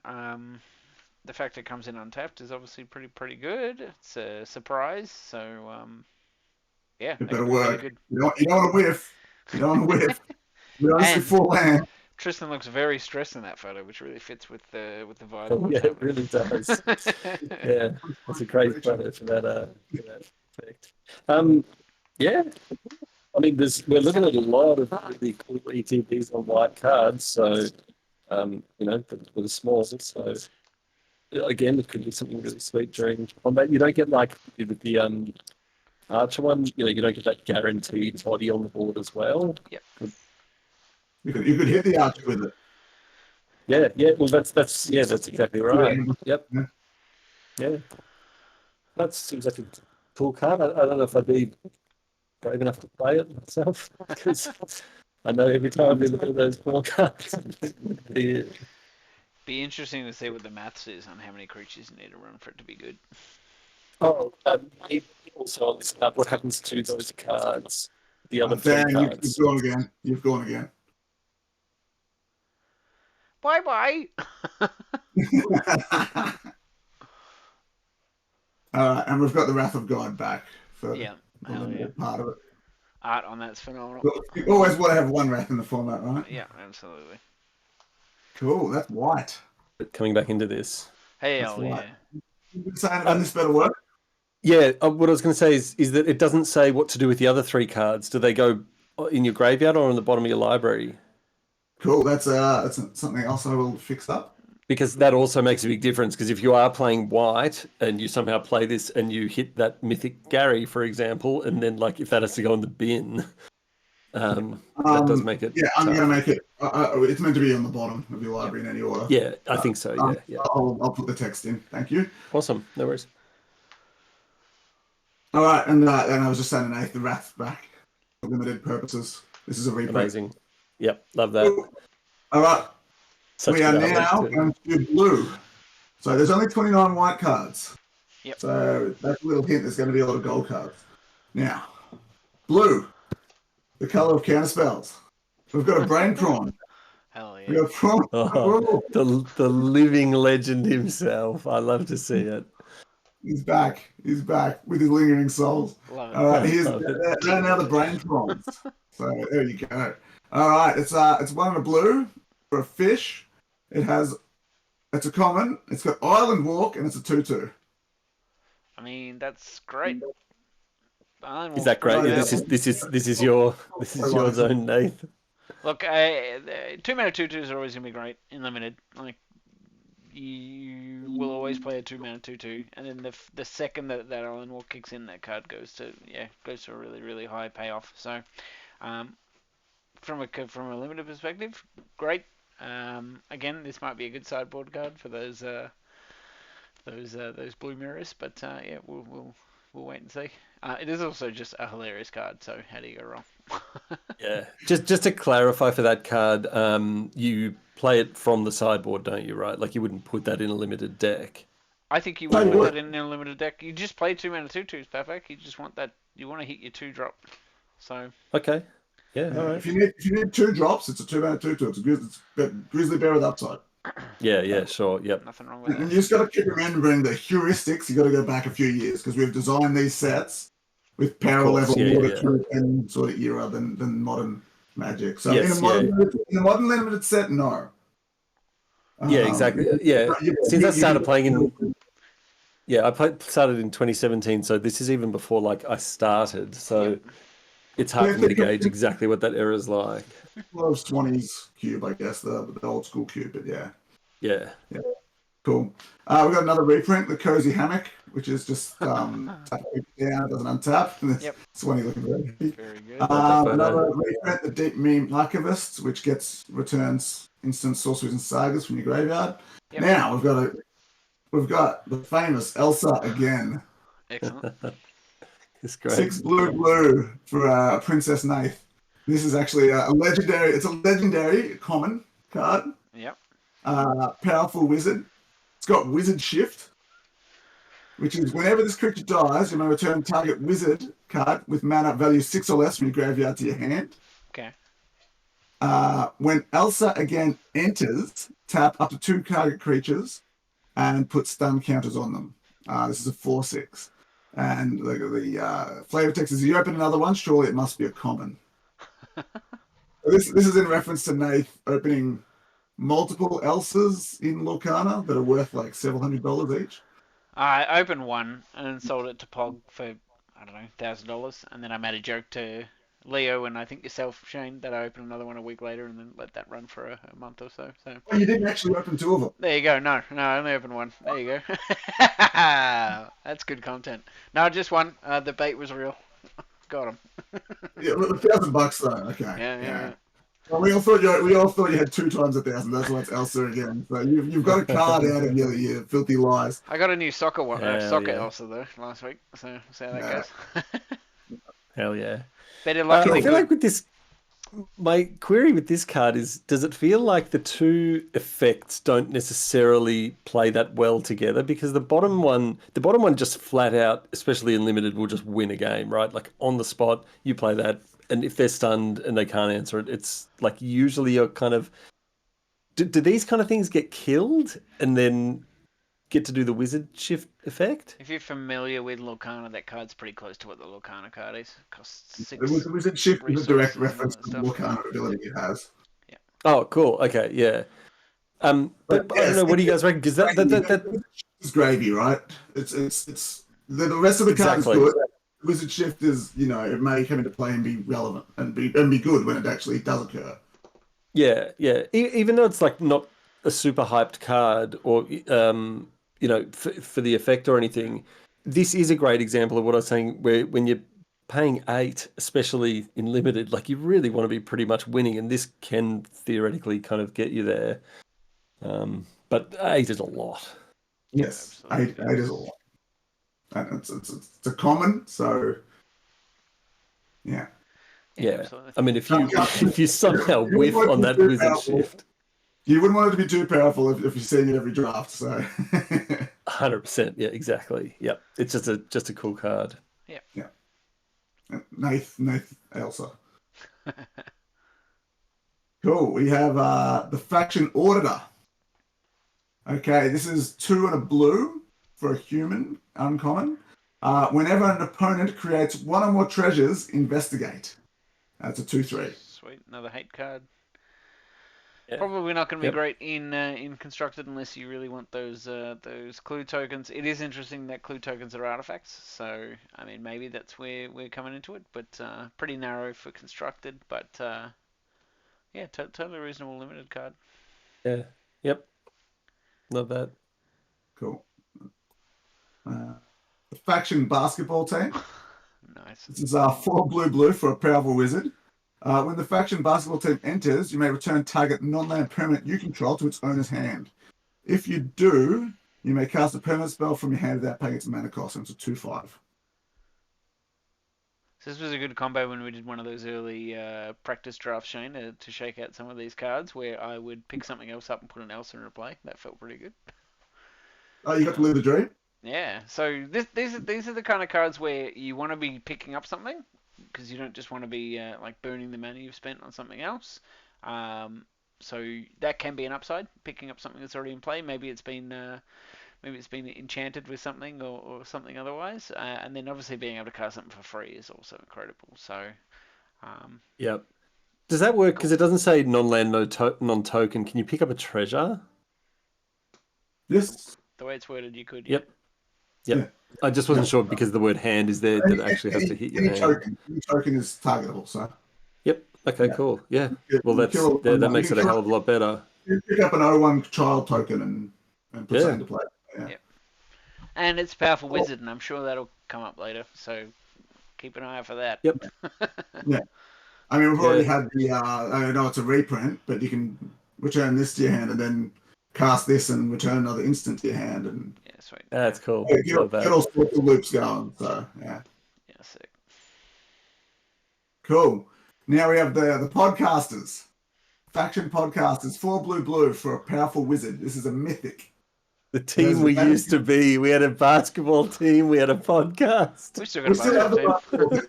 The fact it comes in untapped is obviously pretty good. It's a surprise, so yeah, It that better could be really work. good. You don't want to whiff. You don't want to whiff. You don't see And- full land. Tristan looks very stressed in that photo, which really fits with the vibe. of what's Yeah, it really happening. does. Yeah, that's a great photo for that effect. Yeah, I mean, we're looking at a lot of really cool ETBs on white cards, so for the smalls. So again, it could be something really sweet during combat. You don't get like with the Archer one, you don't get that guaranteed body on the board as well. Yep. You could hit the archer with it. Yeah. Well, that's exactly right. Yep. Yeah. Yeah. That seems like a cool card. I don't know if I'd be brave enough to play it myself because I know every time we look at those 4 cards, Be interesting to see what the maths is on how many creatures you need to run for it to be good. Also on this card, what happens to those cards? The other 3 Dan, cards. you've gone again. You've gone again. Bye. And we've got the Wrath of God back for Yeah, the hell limited yeah. part of it. Art on that's phenomenal. You always want to have one Wrath in the format, right? Yeah, absolutely. Cool, that's white. Coming back into this. Hell right. yeah. You've been saying about This Better Work? Yeah, what I was going to say is that it doesn't say what to do with the other 3 cards. Do they go in your graveyard or on the bottom of your library? Cool, that's something else I will fix up. Because that also makes a big difference. Because if you are playing white and you somehow play this and you hit that Mythic Gary, for example, and then like if that has to go in the bin, that does make it. Yeah, I'm tough. going to make it. It's meant to be on the bottom of your library in any order. Yeah, I think so. Yeah. I'll put the text in. Thank you. Awesome. No worries. All right, and I was just saying, an eighth, the Wrath back for limited purposes. This is a reprint. Amazing. Yep, love that. Cool. All right, we are now going to blue. So there's only 29 white cards. Yep. So that's a little hint. There's going to be a lot of gold cards. Now, blue, the color of counter spells. We've got a Brain Prawn. Hell yeah. We got Prawn. Oh, the living legend himself. I love to see it. He's back. He's back with his lingering souls. Love it. All right, Love it. they're now the Brain Prawns. So there you go. All right, it's one in a blue for a fish. It's a common. It's got Island Walk and it's a 2/2. I mean, that's great. Is that great? Yeah. This is your zone, Nathan. Look, 2 mana 2/2s are always gonna be great in limited. Like you will always play a 2 mana 2/2, and then the second that Island Walk kicks in, that card goes to a really high payoff. So, from a limited perspective, great. Again, this might be a good sideboard card for those blue mirrors, but yeah, we'll wait and see. It is also just a hilarious card, so how do you go wrong? Yeah. Just to clarify for that card, you play it from the sideboard, don't you? Right? Like you wouldn't put that in a limited deck. I think you would put that in a limited deck. You just play 2 mana 2/2s, perfect. You just want that. You want to hit your 2-drop. So. Okay. Yeah. All right. If you need 2 drops, it's a 2 mana 2/2. It's Grizzly Bear with upside. Yeah. Sure. Yep. Nothing wrong with And that. you just got to keep remembering the heuristics. You got to go back a few years because we've designed these sets with power level more and sort of era than modern Magic. So in a modern limited set, no. Yeah, exactly. Yeah, since I started playing in, started in 2017. So this is even before like I started. So it's hard for me to gauge exactly what that era is like. Well, Swanee's cube, I guess, the old school cube, but yeah. Cool. We've got another reprint, the Cozy Hammock, which is just down, it doesn't untap. Yep. Swanee looking very good. Another reprint, the Deep Meme Archivist, which returns instant sorceries and sagas from your graveyard. Yep. Now we've got we've got the famous Elsa again. Excellent. It's great. 6 blue for Princess Nath. This is actually a legendary. It's a legendary common card. Yep. Powerful wizard. It's got wizard shift, which is whenever this creature dies, you may return target wizard card with mana value 6 or less from your graveyard to your hand. Okay. When Elsa again enters, tap up to 2 target creatures and put stun counters on them. This is a 4/6. And the flavor text is: you open another one, surely it must be a common. This is in reference to Nath opening multiple Elsas in Lorcana that are worth like several $100 each. I opened one and then sold it to Pog for, I don't know, $1,000, and then I made a joke to Leo and I think yourself, Shane, that I opened another one a week later and then let that run for a month or so. So Oh, you didn't actually open 2 of them. there you go. No, I only opened one. There you go. That's good content. No, just one. The bait was real. Got him. Yeah, $1,000 though. Okay. Yeah. Well, we all thought you had 2 times 1,000. That's why it's Elsa again. So you've got a card out of your filthy lies. I got a new soccer one, Hell soccer yeah. Elsa though last week, so we'll see how that Yeah. goes. Hell yeah. Better lucky I than feel good. like with this, my query with this card is: does it feel like the 2 effects don't necessarily play that well together? Because the bottom one just flat out, especially in limited, will just win a game, right? Like on the spot, you play that, and if they're stunned and they can't answer it, it's like usually you're kind of. Do these kind of things get killed and then get to do the wizard shift effect? If you're familiar with Lorcana, that card's pretty close to what the Lorcana card is. Costs 6 The wizard shift is a direct resources and all reference that to the stuff. Lorcana ability it has. Oh, cool. Okay, yeah. But I don't know. What do you guys reckon? Because that It's gravy, right? It's the rest of the card Exactly. is good. Wizard shift is, it may come into play and be relevant and be good when it actually does occur. Yeah. Even though it's like not a super hyped card or for the effect or anything, this is a great example of what I was saying. Where when you're paying 8, especially in limited, like you really want to be pretty much winning, and this can theoretically kind of get you there. But 8 is a lot. Yes, absolutely. 8 is a lot. And it's a common, so yeah. Yeah. Absolutely. I mean, if you somehow You whiff wouldn't on be that too wizard powerful. shift, You wouldn't want it to be too powerful if you're seeing it every draft. So 100%. Yeah, exactly. Yep. It's just a cool card. Nath Elsa. Cool. We have the Faction Auditor. Okay, this is 2 and a blue for a human, uncommon. Whenever an opponent creates 1 or more treasures, investigate. That's a 2/3. Sweet, another hate card. Yeah. Probably not going to be Yep. great in constructed unless you really want those clue tokens. It is interesting that clue tokens are artifacts, so I mean maybe that's where we're coming into it, but pretty narrow for constructed. But yeah, totally reasonable limited card. Yeah. Yep. Love that. Cool. The Faction Basketball Team. Nice. This is 4 blue for a powerful wizard. When the Faction Basketball Team enters, you may return target non-land permanent you control to its owner's hand. If you do, you may cast a permanent spell from your hand without paying its mana cost, and it's a 2/5. So this was a good combo when we did one of those early practice drafts, Shane, to shake out some of these cards where I would pick something else up and put an Elsa in play. That felt pretty good. Oh, you got to live the dream? Yeah, so these are the kind of cards where you want to be picking up something because you don't just want to be like burning the money you've spent on something else. So that can be an upside, picking up something that's already in play. Maybe it's been enchanted with something or something otherwise, and then obviously being able to cast something for free is also incredible. So Yep. Does that work? Because it doesn't say non-land, non-token. Can you pick up a treasure? Yes. the way it's worded, you could. Yep. Yeah. I just wasn't sure because the word hand is there that actually has to hit your Any hand. token is targetable, so. Yep. Okay, cool. Yeah. You Well, can kill a- that makes you it a can hell of a lot better. You pick up an 0/1 child token and put Yeah. that into play. Yeah. Yep. And it's a powerful wizard, and I'm sure that'll come up later. So keep an eye out for that. Yep. I mean, we've already Yeah. had the, I know it's a reprint, but you can return this to your hand and then cast this and return another instant to your hand, and Yeah, sweet. That's cool. get, Love get that. all sorts of loops going. So yeah, Yeah, sick. cool. Now we have the podcasters, faction podcasters, 4 blue for a powerful wizard. This is a mythic. The team we used to be. We had a basketball team. We had a podcast. We still got We a still have the basketball team.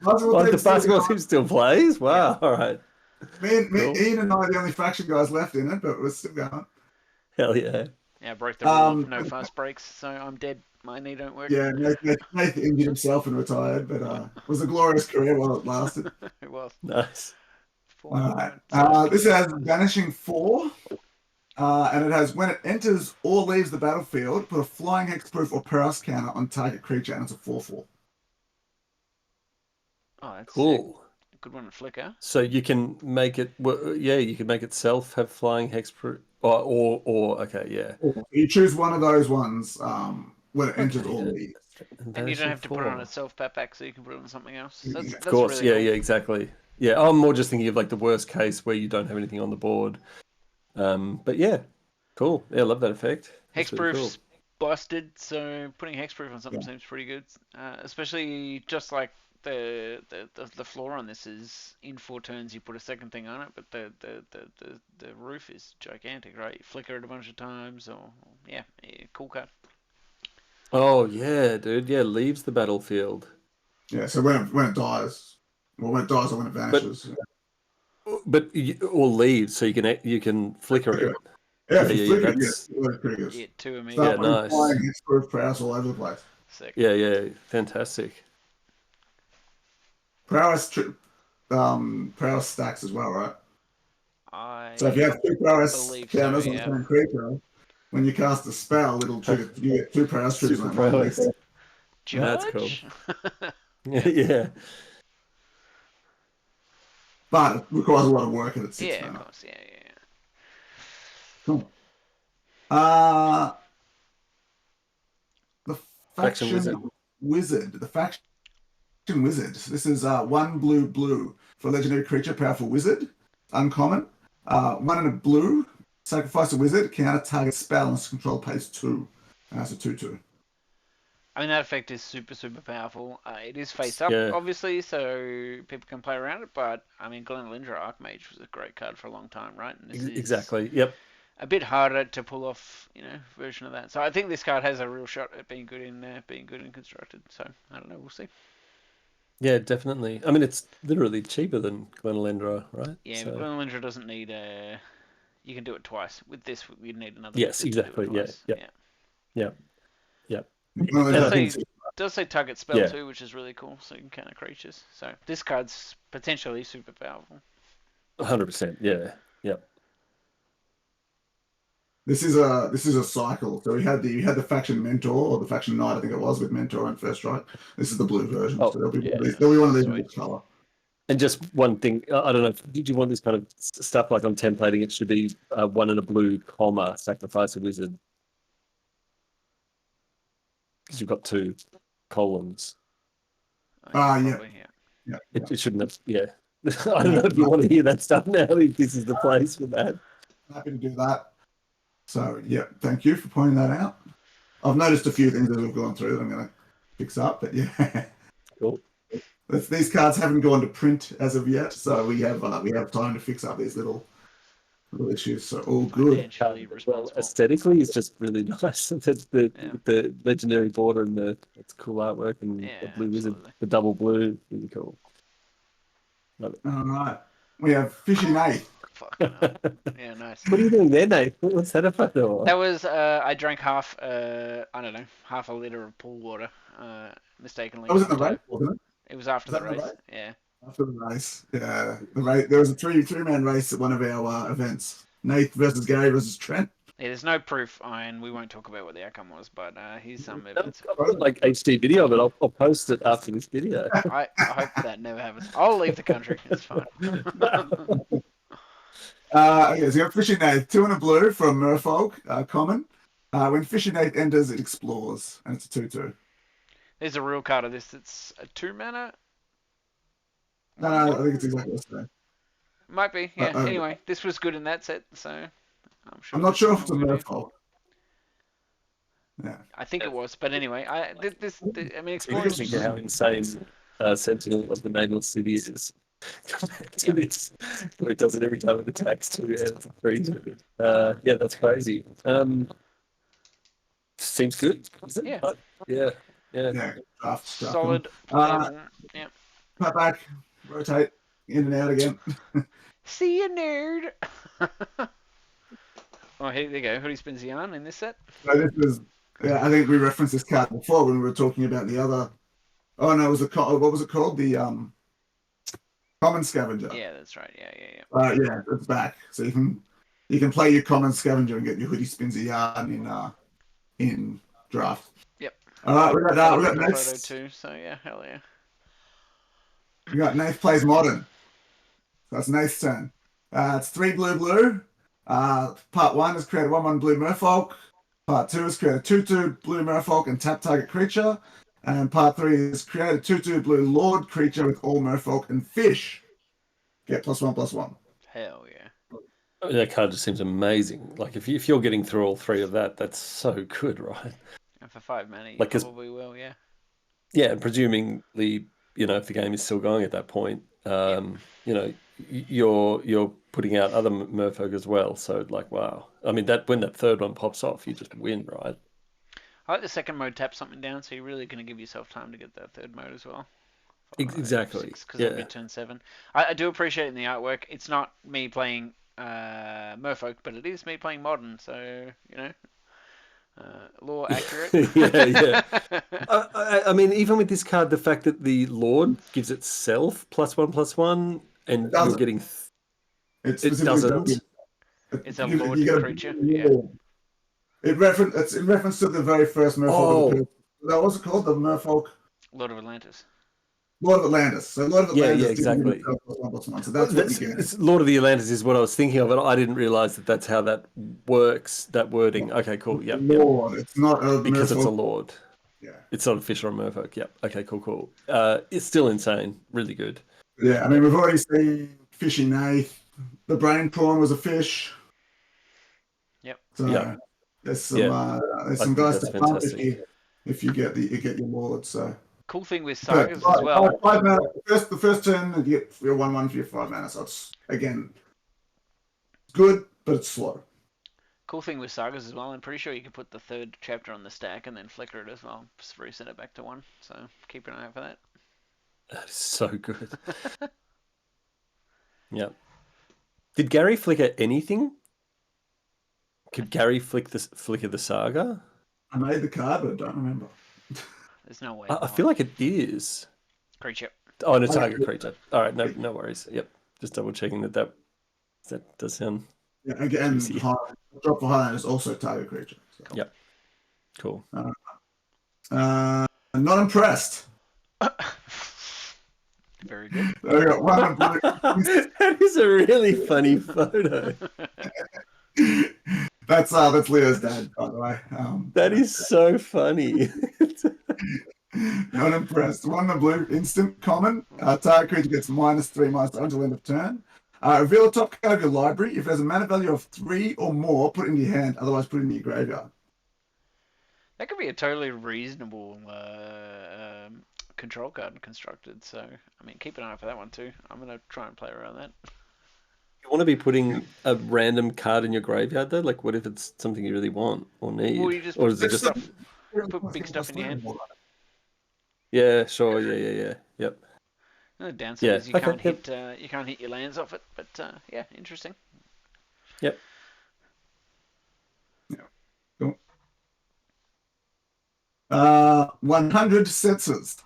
basketball team. What, the team's still basketball going. team still plays? Wow. All right. Cool. Ian and I are the only faction guys left in it, but we're still going. Hell yeah. Yeah, I broke the rule of no fast breaks, so I'm dead. My knee don't work. Yeah, Nath injured himself and retired, but it was a glorious career while it lasted. It was. Nice. Four All right. This has Vanishing 4, and it has when it enters or leaves the battlefield, put a flying hexproof or paralysis counter on target creature, and it's a 4/4. Oh, that's sick. Cool. Good one to flicker. So you can make it. Well, yeah, you can make itself have flying hexproof. Or okay, yeah. You choose one of those ones when it enters Okay, or yeah. leaves. And you don't have to put it on Vanishing a self-pat back, so you can put it on something else. That's Of course, really yeah, cool. yeah, exactly. Yeah, I'm more just thinking of like the worst case where you don't have anything on the board. But yeah, cool. Yeah, I love that effect. That's really Hexproof's busted, so putting hexproof on something seems pretty good. Especially just like the floor on this is in 4 turns you put a second thing on it, but the roof is gigantic, right? You flicker it a bunch of times, or yeah, cool card. Oh yeah, dude. Yeah, leaves the battlefield. Yeah, so when it dies, or when it dies or when it vanishes. Or leaves, so you can flicker it. Yeah, if Yeah, you yeah, flick it, that's- yeah, it triggers. Yeah, 2 immediate. Start Yeah, putting nice. flying hexproof prowess all over the place. Sick. Yeah, fantastic. Prowess stacks as well, right? I So if you have 2 prowess believe counters so, on the yeah. same creature, when you cast a spell, it'll trigger. You get 2 prowess triggers. Super on it. prowess. That's cool. Judge? Yeah. But it requires a lot of work and it's 6 Yeah, of mana. course. Yeah. Cool. The Faction faction wizard. The faction wizard. This is 1 blue for a legendary creature, powerful wizard, uncommon. 1 and a blue. Sacrifice a wizard. Counter target spell and control pays 2. That's a 2/2. I mean, that effect is super, super powerful. It is face up, Yeah. obviously, so people can play around it, but, I mean, Glenelindra Archmage was a great card for a long time, right? And this is Exactly. Yep. a bit harder to pull off, version of that. So I think this card has a real shot at being good in Constructed. So, I don't know, we'll see. Yeah, definitely. I mean, it's literally cheaper than Glenelendra, right? Yeah, So- but Glenelindra doesn't need you can do it twice. With this, we'd need another Yes, wizard to do it exactly, yeah, twice. yeah. Yep. Well, And I Does think say, does say target spell Yeah. too, which is really cool, so you can counter creatures. So this card's potentially super powerful. 100%. Yeah. Yep. This is a cycle. So we had the faction mentor or the faction knight, I think it was, with mentor and first strike. This is the blue version. Oh, so there'll be yeah. one of these in Sweet. each color. And just one thing, I don't know, did you want this kind of stuff like on templating? It should be 1 and a blue, comma, sacrifice a wizard. Because you've got 2 columns. Yeah. Probably, yeah. Yeah. It shouldn't have, yeah. I don't know if you want to hear that stuff now, if this is the place for that. Happy to do that. So yeah, thank you for pointing that out. I've noticed a few things as we've gone through that I'm going to fix up, but yeah. Cool. These cards haven't gone to print as of yet, so we have time to fix up these little issues. So all good. Financially Well, responsible. aesthetically, it's just really nice. That's Yeah. the legendary border and it's cool artwork and Yeah, the blue wizard, absolutely. the double blue, really cool. Love it. All right. We have Fishing Eight. Fucking hell. Yeah, nice. What are you doing there, Nate? What's that about? That was I drank half half a liter of pool water, mistakenly. That was in the race, wasn't it? It was after Was the that in the race. race? Yeah. After the race, yeah, the race. There was a three-man race at one of our events. Nate versus Gary versus Trent. Yeah, there's no proof, and we won't talk about what the outcome was, but here's some evidence. I've got like HD video, but I'll post it after this video. I hope that never happens. I'll leave the country. It's fine. Okay, so you got Fishing Eight, 2 and a blue from Merfolk, common. When Fishing Eight enters, it explores, and it's a 2/2. There's a real card of this. It's a 2 mana. No, I think it's exactly the same. Might be. Yeah. Uh-oh. Anyway, this was good in that set, so sure I'm not there's sure if someone it's a will do. merfolk. Yeah. I think it was, but anyway, I mean, You exploring. can think of how insane Sentinel of the Nameless City is. Yep. It does it every time it attacks 2 and 3. Yeah, that's crazy. Seems good. Yeah. Yeah, yeah. Yeah, draft. Solid, Uh, playable. Yeah. cut back, rotate, in and out again. See you, nerd. Oh, here they go. Hoodie spins yarn in this set. So this is, yeah, I think we referenced this card before when we were talking about the other. Oh no, it was what was it called? The common scavenger. Yeah, that's right. Yeah. Yeah, it's back. So you can play your common scavenger and get your hoodie spins a yarn in draft. Yep. All right, we got Photo Nath. too. So yeah, hell yeah. We got Nath plays modern. So that's Nath's turn. It's 3 blue. Part 1 is create a 1/1 blue merfolk. Part 2 is create a 2/2 blue merfolk and tap target creature. And part 3 is create a 2/2 blue lord creature with all merfolk and fish. Get +1/+1. Hell yeah. That card just seems amazing. Like if you're getting through all 3 of that, that's so good, right? And for 5 mana, you Like, 'cause- probably will. Yeah. Yeah, and presumably, if the game is still going at that point, you're putting out other merfolk as well. So like, wow. I mean, that when that third one pops off, you just win, right? I like the second mode tap something down, so you're really going to give yourself time to get that third mode as well. Exactly. Because Yeah. it'll be turn 7. I do appreciate in the artwork. It's not me playing Merfolk, but it is me playing Modern, so lore accurate. Yeah. I mean, even with this card, the fact that the Lord gives itself +1/+1, and It doesn't. you're getting It doesn't. It's a you lord get creature. Yeah. It's in reference to the very first merfolk. Oh. That was it called the merfolk. Lord of Atlantis. Lord of Atlantis. So Lord of Yeah, Atlantis. exactly. So that's what you get. It's Lord of the Atlantis is what I was thinking of, and I didn't realize that that's how that works. That wording. Okay, cool. Yep. Lord. It's not a Because it's a merfolk. Lord. Yeah. It's not a fish or a merfolk. Yep. Okay, cool. It's still insane. Really good. Yeah, I mean, we've already seen Fishy Nath. The brain prawn was a fish. Yep. So Yep. there's some I some think guys that's to pump fantastic. if you get your lord. So Cool thing with sagas as well. 5 mana. The first turn you get your 1/1 for your 5 mana. So it's again good, but it's slow. Cool thing with sagas as well. I'm pretty sure you can put the third chapter on the stack and then flicker it as well. Just reset it back to 1. So keep an eye out for that. That is so good. Yep. Did Gary flicker anything? Could Gary flicker the saga? I made the card, but I don't remember. There's no way. I feel like it is. Creature. Oh, and a target creature. All right, no worries. Yep, just double checking that does sound. Yeah, again, Juicy. drop for Highland is also target creature. So. Yep. Cool. Not impressed. Very good. I got one blue. That is a really funny photo. That's Leo's dad, by the way. That is so funny. Not impressed. One the blue, instant common. Target creature gets -3/-3 until end of turn. Reveal the top card of your library. If there's a mana value of 3 or more, put it into your hand. Otherwise, put it into your graveyard. That could be a totally reasonable control card constructed. So, I mean, keep an eye out for that one too. I'm going to try and play around that. You want to be putting a random card in your graveyard though? Like, what if it's something you really want or need? Well, you just or is it just? put big stuff in your hand. Yeah, sure. Yeah. Yep. The downside is you can't hit your lands off it, but yeah, interesting. Yep. Cool. 100 senses.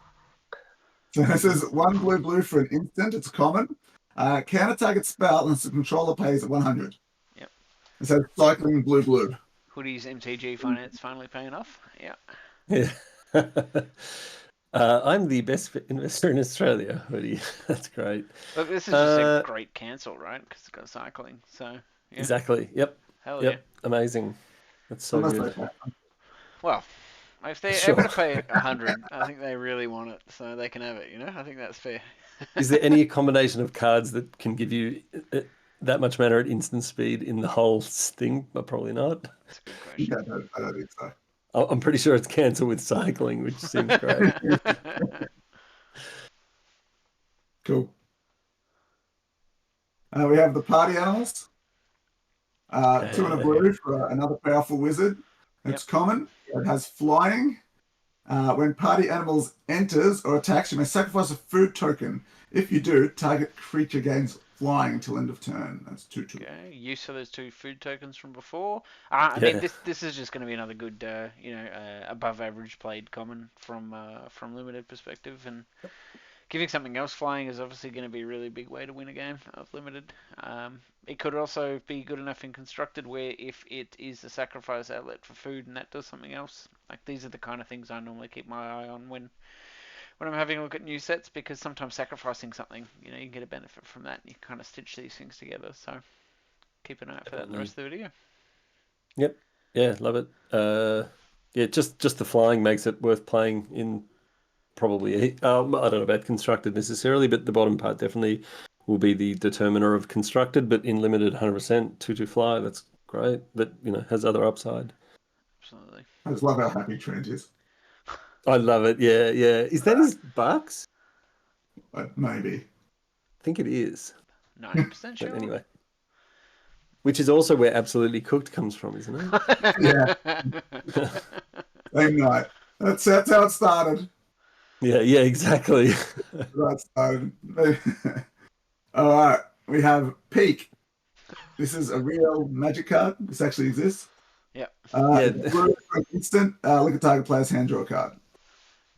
So this is 1 blue for an instant. It's common. Counter target spell and the controller pays at 100. Yep. It says cycling blue. Hoodie's MTG finance finally paying off. Yeah. Yeah. I'm the best investor in Australia, Hoodie. That's great. Look, this is just a great cancel, right? Because it's got cycling. So, yeah. Exactly. Yep. Hell Yep. yeah. Amazing. That's so good. Well, if they're Sure. able to pay 100, I think they really want it, so they can have it. I think that's fair. Is there any combination of cards that can give you that much mana at instant speed in the whole thing? But probably not. That's a good question. Yeah, I don't think so. I'm pretty sure it's cancelled with cycling, which seems great. Cool. We have the party animals. 2 and a blue for another powerful wizard. It's common. It has flying. When party animals enters or attacks, you may sacrifice a food token. If you do, target creature gains flying until end of turn. That's 2/2. Okay, use of those 2 food tokens from before. I mean, this is just going to be another good, above average played common from limited perspective, and giving something else flying is obviously going to be a really big way to win a game of limited. It could also be good enough in constructed where if it is a sacrifice outlet for food and that does something else. Like these are the kind of things I normally keep my eye on when I'm having a look at new sets, because sometimes sacrificing something, you can get a benefit from that. And you kind of stitch these things together. So keep an eye out for that in the rest of the video. Yep. Yeah, love it. Yeah, just the flying makes it worth playing in probably. I don't know about constructed necessarily, but the bottom part definitely will be the determiner of constructed. But in limited, 100% 2/2 fly. That's great. That has other upside. Absolutely. I just love how happy Trent is. I love it. Yeah, yeah. Is that his bucks? Maybe. I think it is. 90% sure. But anyway. Which is also where Absolutely Cooked comes from, isn't it? Yeah. Same night. That's how it started. Yeah, exactly. That started. All right. We have Peak. This is a real magic card. This actually exists. Yep. Instant. Look at target player's hand, draw a card.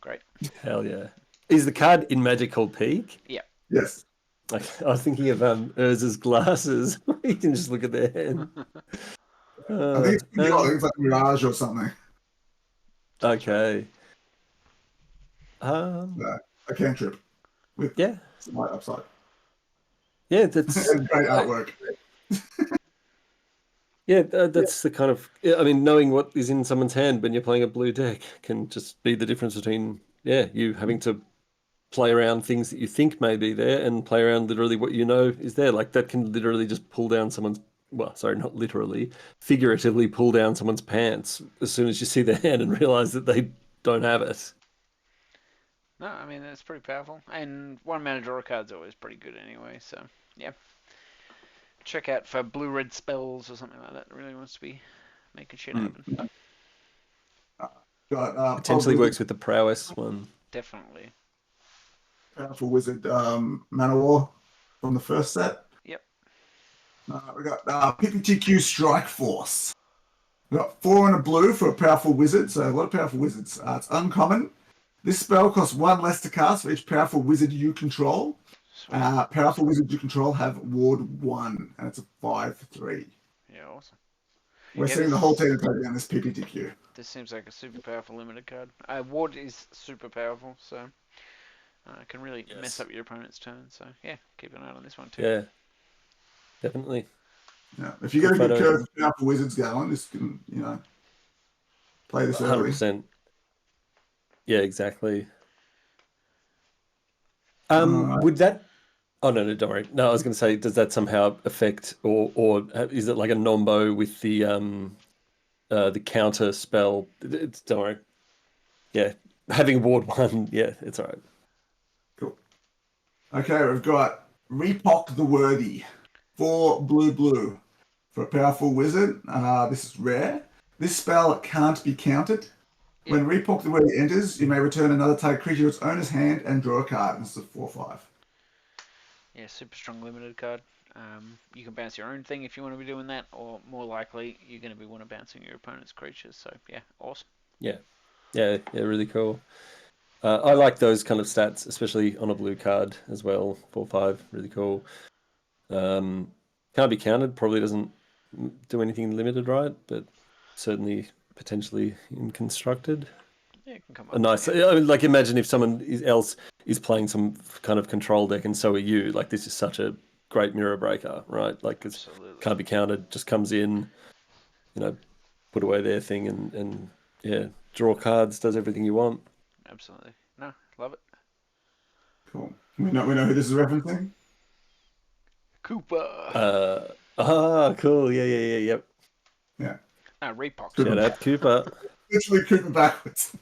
Great. Hell yeah. Is the card in Magic called Peak? Yep. Yes. I was thinking of Urza's glasses. You can just look at their hand. I think it's like Mirage or something. Okay. A cantrip with some light upside. Yeah, that's great artwork. Yeah, that's the kind of. I mean, knowing what is in someone's hand when you're playing a blue deck can just be the difference between you having to play around things that you think may be there and play around literally what you know is there. Like that can literally just pull down someone's. Well, sorry, not literally, figuratively pull down someone's pants as soon as you see their hand and realize that they don't have it. No, I mean, that's pretty powerful. And 1 mana draw card's always pretty good anyway, so yeah. Check out for blue-red spells or something like that. That really wants to be making shit happen. Potentially works with the prowess one. Definitely. Powerful wizard mana war from the first set. Yep. We got PPTQ Strike Force. We got 4 and a blue for a powerful wizard. So a lot of powerful wizards. It's uncommon. This spell costs 1 less to cast for each powerful wizard you control. Powerful wizards you control have Ward 1, and it's a 5/3. Yeah, awesome. We're seeing the whole team play down this PPTQ. This seems like a super powerful limited card. Ward is super powerful, so it can really mess up your opponent's turn. So yeah, keep an eye on this one too. Yeah, definitely. Yeah, if you get a good curve of powerful wizards going, this can play this early. 100%. Yeah, exactly. Would that? Oh no, don't worry. No, I was going to say, does that somehow affect, or is it like a nombo with the counter spell? Don't worry. Yeah, having Ward 1. Yeah, it's all right. Cool. Okay, we've got Repok the Worthy. 4 blue for a powerful wizard. This is rare. This spell can't be countered. When Repok the Worthy enters, you may return another target creature to its owner's hand and draw a card. And this is a 4/5. Yeah, super strong limited card. You can bounce your own thing if you want to be doing that, or more likely, you're going to be bouncing your opponent's creatures. So yeah, awesome. Yeah, really cool. I like those kind of stats, especially on a blue card as well. 4/5, really cool. Can't be counted. Probably doesn't do anything limited, right? But certainly potentially in constructed. Yeah, it can come up. Nice. I mean, like imagine if someone else is playing some kind of control deck, and so are you. Like this is such a great mirror breaker, right? Like it can't be counted. Just comes in, put away their thing, and draw cards, does everything you want. Absolutely. No, love it. Cool. We know who this is referencing? Cooper. Cool. Yep. Repock. Cooper. Shout out Cooper. Literally Cooper backwards.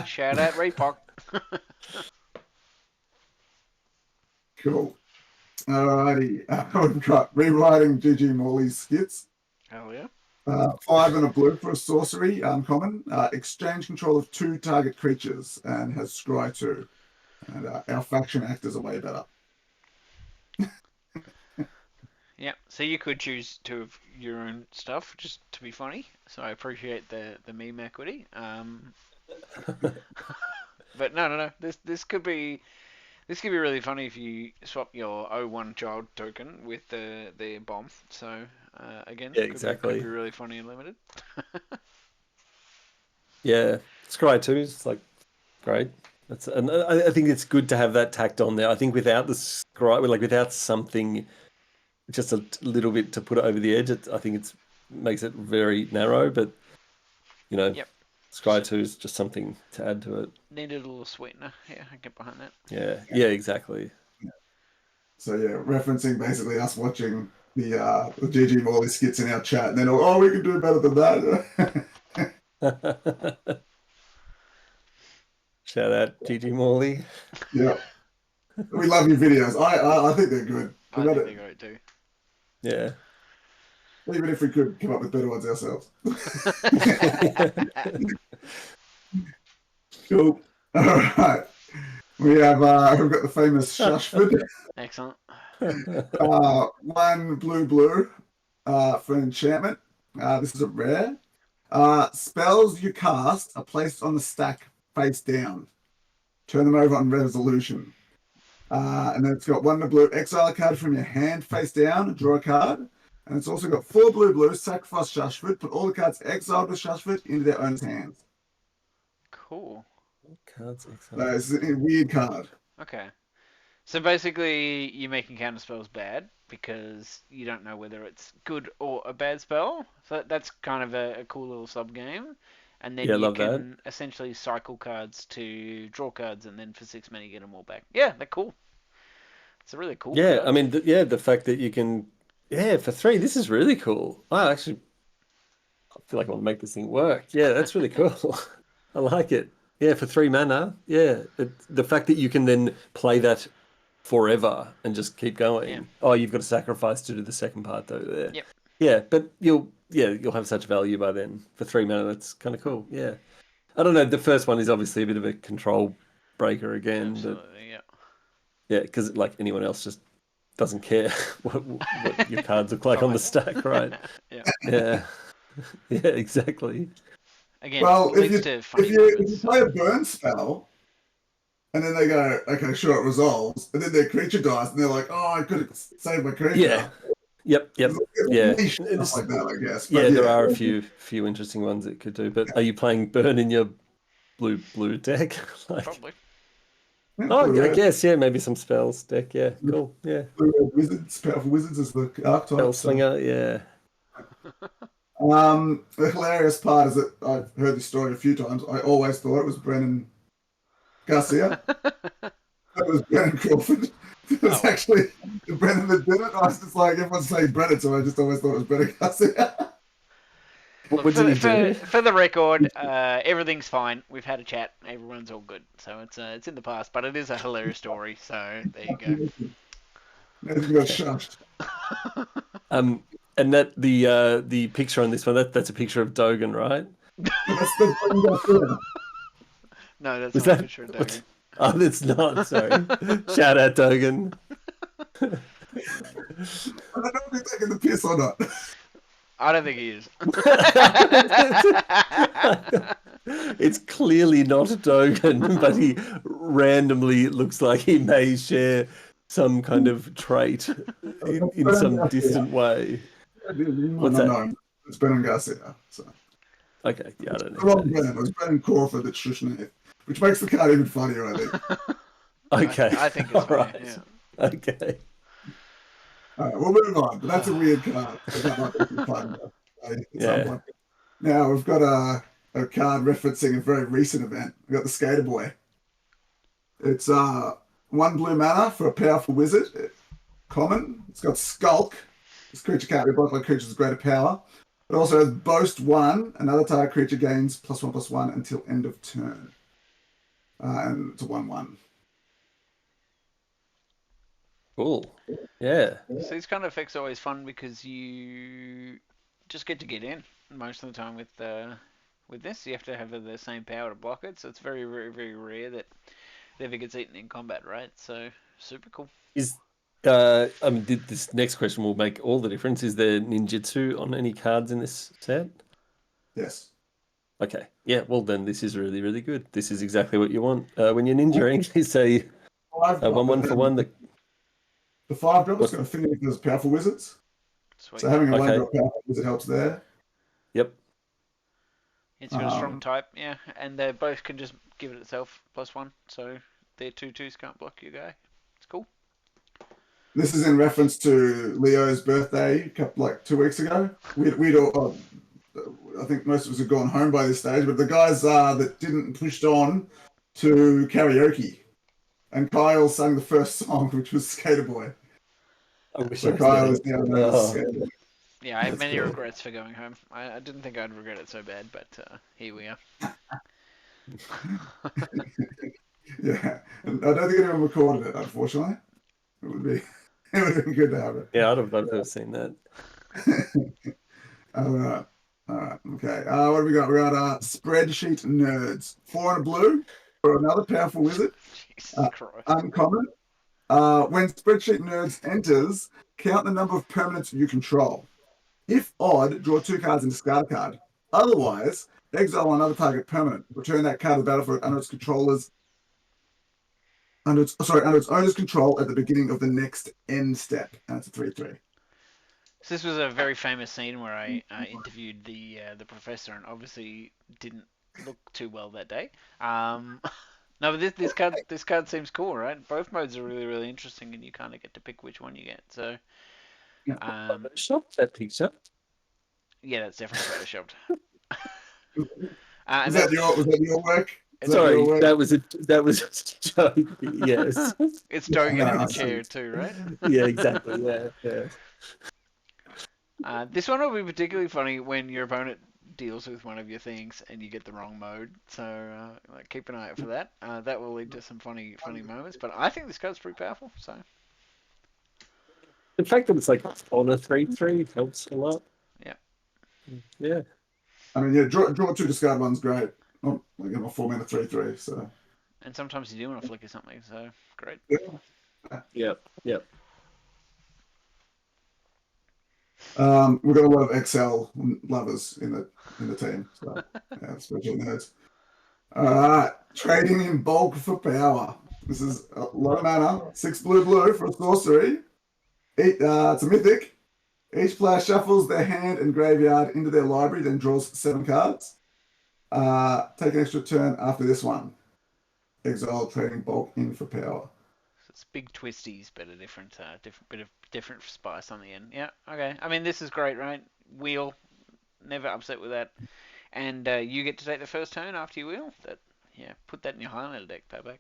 Shout out Repock. Cool. Alrighty. We've got rewriting GG Morley's skits. Hell yeah. 5 and a blue for a sorcery, uncommon. Exchange control of 2 target creatures and has scry 2. And our faction actors are way better. Yeah, so you could choose 2 of your own stuff just to be funny. So I appreciate the meme equity. But no. This could be really funny if you swap your O1 child token with the bomb. So again, Yeah, exactly. Could be really funny and limited. Yeah, Scry 2 is like great. And I think it's good to have that tacked on there. I think without the Scry, like without something just a little bit to put it over the edge, I think it makes it very narrow. But you know, Yep. Scry 2 is just something to add to it. Needed a little sweetener. Yeah, I get behind that. Yeah, exactly. So yeah, referencing basically us watching the GG Morley skits in our chat, and then we can do better than that. Shout out GG Morley. Yeah, we love your videos. I think they're good. I think they're great too. Yeah. Even if we could come up with better ones ourselves. Cool. All right. We've got the famous Shushford. Excellent. 1 blue for enchantment. This is a rare. Spells you cast are placed on the stack face down. Turn them over on resolution. And then it's got 1 blue. Exile a card from your hand face down. Draw a card. And it's also got 4 blue. Sacrifice Shushford. Put all the cards exiled with Shushford into their own hands. Cool. Cards It's a weird card. Okay. So basically, you're making counter spells bad because you don't know whether it's good or a bad spell. So that's kind of a cool little sub game. And then you can essentially cycle cards to draw cards, and then for 6 mana you get them all back. Yeah, they're cool. It's a really cool. Yeah, card. I mean, the fact that you can, for 3, this is really cool. I feel like I want to make this thing work. Yeah, that's really cool. I like it. Yeah, for 3 mana. Yeah, the fact that you can then play that forever and just keep going. Yeah. Oh, you've got to sacrifice to do the second part though. There. Yep. Yeah, but you'll have such value by then for 3 mana. That's kind of cool. Yeah. I don't know. The first one is obviously a bit of a control breaker again. Absolutely, yeah. Yeah, because like anyone else just doesn't care what your cards look like on the stack, right? Yeah. Yeah. Yeah, exactly. Again, Well, if you moments. play a burn spell, and then they go, okay, sure, it resolves, and then their creature dies, and they're like, oh, I could have saved my creature. Yeah. Yep. Yeah. Stuff like that, I guess. But there are a few interesting ones it could do. But are you playing burn in your blue deck? Probably. Yeah, I guess, maybe some spells deck. Yeah, cool. Yeah. Wizards, powerful wizards is the archetype. Spellslinger, yeah. The hilarious part is that I've heard this story a few times. I always thought it was Brennan Garcia. That was Brennan Crawford. It was actually Brennan that did it. I was just like, everyone's saying Brennan, so I just always thought it was Brennan Garcia. What did he do? For the record, everything's fine. We've had a chat. Everyone's all good. So it's in the past, but it is a hilarious story. So there you go. Nathan got shushed. And that the picture on this one, that's a picture of Dogan, right? That's the Brennan Garcia. No, that's Was not that- for sure, Dogan. Oh, it's not. Sorry. Shout out Dogan. I don't know if he's taking the piss or not. I don't think he is. It's clearly not Dogan, but he randomly looks like he may share some kind of trait in some distant way. What's that? No, it's Brennan Garcia. So. Okay, yeah, I don't know. Wrong Brennan. It was Brennan Crawford that shushed Nate, which makes the card even funnier, I think. Okay. I think it's all fine, right. yeah. Okay. All right, we'll move on. But that's a weird card. That might be fun, at some point. Now we've got a card referencing a very recent event. We've got the Skater Boy. It's 1 blue mana for a powerful wizard. common. It's got Skulk. This creature can't be blocked by creatures with greater power. It also has Boast 1. Another target creature gains +1/+1 until end of turn. And it's a 1/1. Cool. Yeah. So these kind of effects are always fun because you just get to get in most of the time with this. You have to have the same power to block it, so it's very, very, very rare that it ever gets eaten in combat, right? So super cool. Is this next question will make all the difference. Is there ninjutsu on any cards in this set? Yes. Okay. Yeah. Well, then this is really, really good. This is exactly what you want when you're ninjaing. Is a 1/1 for 1. The 5-drop is going to finish those powerful wizards. Sweet. So having a Okay. 1-drop powerful wizard helps there. Yep. It's got a strong type, yeah, and they both can just give it itself +1, so their 2/2s can't block your guy. It's cool. This is in reference to Leo's birthday, like 2 weeks ago. We'd all, I think most of us had gone home by this stage, but the guys that didn't pushed on to karaoke, and Kyle sang the first song, which was Skater Boy. I wish So I was Kyle there. is now known as Skater Boy. Yeah, I have That's many cool. regrets for going home. I didn't think I'd regret it so bad, but here we are. Yeah, and I don't think anyone recorded it, unfortunately. It would have been good to have it. Yeah, I'd have seen that. All right. Okay. What do we got? We got Spreadsheet Nerds. 4 and a blue for another powerful wizard. Jesus Christ. Uncommon. When Spreadsheet Nerds enters, count the number of permanents you control. If odd, draw 2 cards and discard a card. Otherwise, exile another target permanent. Return that card to the battlefield under its controller's under its owner's control at the beginning of the next end step. And it's a 3/3. So this was a very famous scene where I interviewed the professor, and obviously didn't look too well that day. No, but this card seems cool, right? Both modes are really, really interesting, and you kind of get to pick which one you get. So Shop that picture. yeah, that's definitely photoshopped. Was that your work? Sorry, that was a joke. Yes. It's Dogan in the No, chair too, right? Yeah, exactly. Yeah. This one will be particularly funny when your opponent deals with one of your things and you get the wrong mode. So keep an eye out for that. That will lead to some funny moments. But I think this card's pretty powerful. So The fact that it's like on a 3/3 helps a lot. Yeah. Yeah. I mean, yeah, draw 2 discard one's great. Oh, like a 4-mana 3/3. So and sometimes you do want to flicker something. So great. Yep. We've got a lot of Excel lovers in the team. So yeah, especially nerds. All right, trading in bulk for power. This is a lot of mana. 6 blue for a sorcery. It's a mythic. Each player shuffles their hand and graveyard into their library, then draws 7 cards. Take an extra turn after this one. Exile trading bulk in for power. So it's big twisties, but a different different spice on the end. Yeah. Okay. I mean, this is great, right? Wheel, never upset with that. And you get to take the first turn after you wheel. Put that in your Highlander deck, Payback.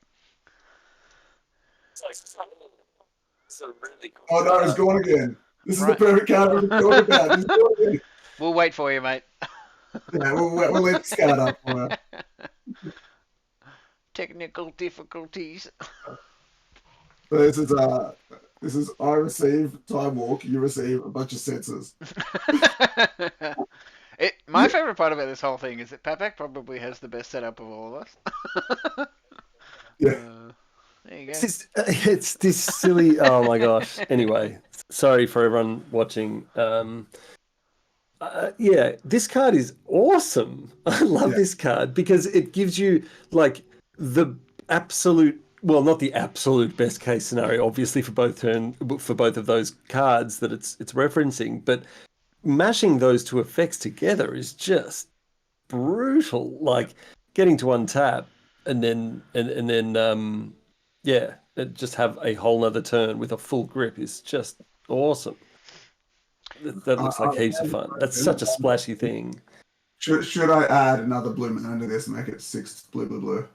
Oh no, it's gone again. This is the perfect card we're talking about. It's gone again. We'll wait for you, mate. Yeah, we'll leave this card up for you. Technical difficulties. So this is I receive Time Walk, you receive a bunch of sensors. My favorite part about this whole thing is that Papak probably has the best setup of all of us. Yeah. There you go. It's this silly. Oh my gosh. Anyway, sorry for everyone watching. This card is awesome. I love this card because it gives you like the absolute, well, not the absolute best case scenario, obviously for both of those cards that it's referencing, but mashing those two effects together is just brutal. Like getting to untap and then just have a whole nother turn with a full grip is just awesome. That looks like heaps of fun. That's such a splashy thing. Should I add another blue mana to this and make it 6 blue?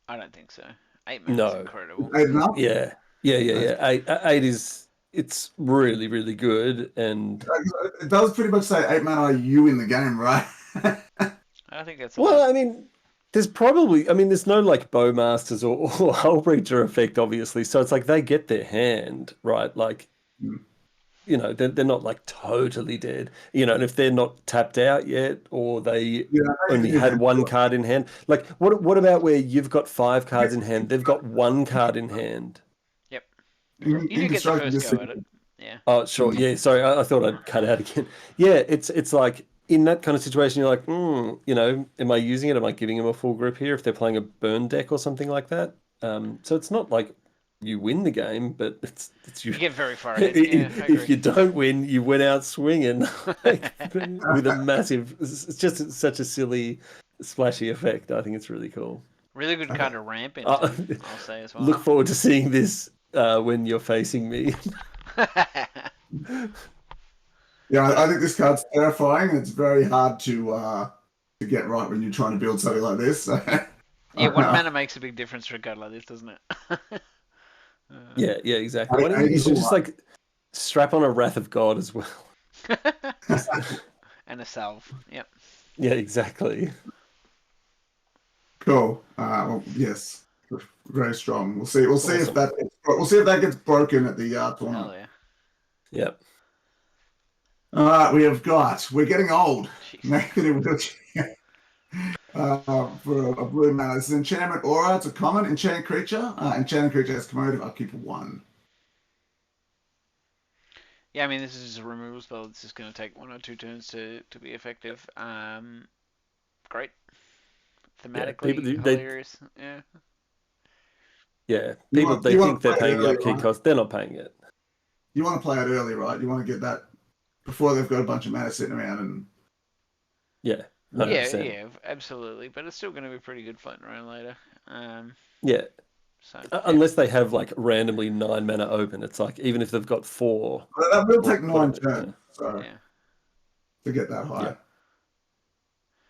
I don't think so. 8 mana is incredible. 8 enough? Yeah. 8 is it's really, really good. And It does pretty much say 8 mana are you in the game, right? I think that's well, allowed. I mean, there's no like Bowmasters or Hullbreacher effect, obviously. So it's like they get their hand, right? Like, Mm. they're not like totally dead, and if they're not tapped out yet or they Yeah, only you had can one do it. card in hand, like what about where you've got 5 cards in hand, they've got 1 card in hand? Yep. In, You in do get the constructing first this go at it. thing, Yeah. Oh, sure. Yeah, sorry, I thought I'd cut out again. Yeah, it's like in that kind of situation, you're like, am I using it? Am I giving them a full grip here if they're playing a burn deck or something like that? So it's not like you win the game, but it's you. You get very far ahead. Yeah, I If agree. you don't win, you went out swinging like, with a massive. It's just such a silly, splashy effect. I think it's really cool. Really good card to ramp into, Uh, I'll say as well. Look forward to seeing this when you're facing me. yeah, I think this card's terrifying. It's very hard to get right when you're trying to build something like this. Yeah, 1 mana makes a big difference for a card like this, doesn't it? Yeah, exactly. Why don't I you should just just like strap on a Wrath of God as well. And a salve. Yep. Yeah, exactly. Cool. Well, yes, very strong. We'll see. We'll see if Awesome. we'll see if that gets broken at the tournament. Hell yeah. Yep. All right, we're getting old. Jeez. Making a wheelchair. For a blue mana. This is Enchantment Aura. It's a common enchant creature. Enchanted creature has commemorative upkeep 1. Yeah, I mean, this is a removal spell. It's just going to take 1 or 2 turns to be effective. Great. Thematically hilarious. Yeah. People they think they're paying the early, upkeep right? cost. They're not paying it. You want to play it early, right? You want to get that before they've got a bunch of mana sitting around and Yeah. Yeah, 100%. yeah, absolutely. But it's still going to be pretty good floating around later. Yeah. So Unless they have like randomly 9 mana open, it's like even if they've got 4. but that will or take 9 whatever, turns so yeah. to get that high. Yeah.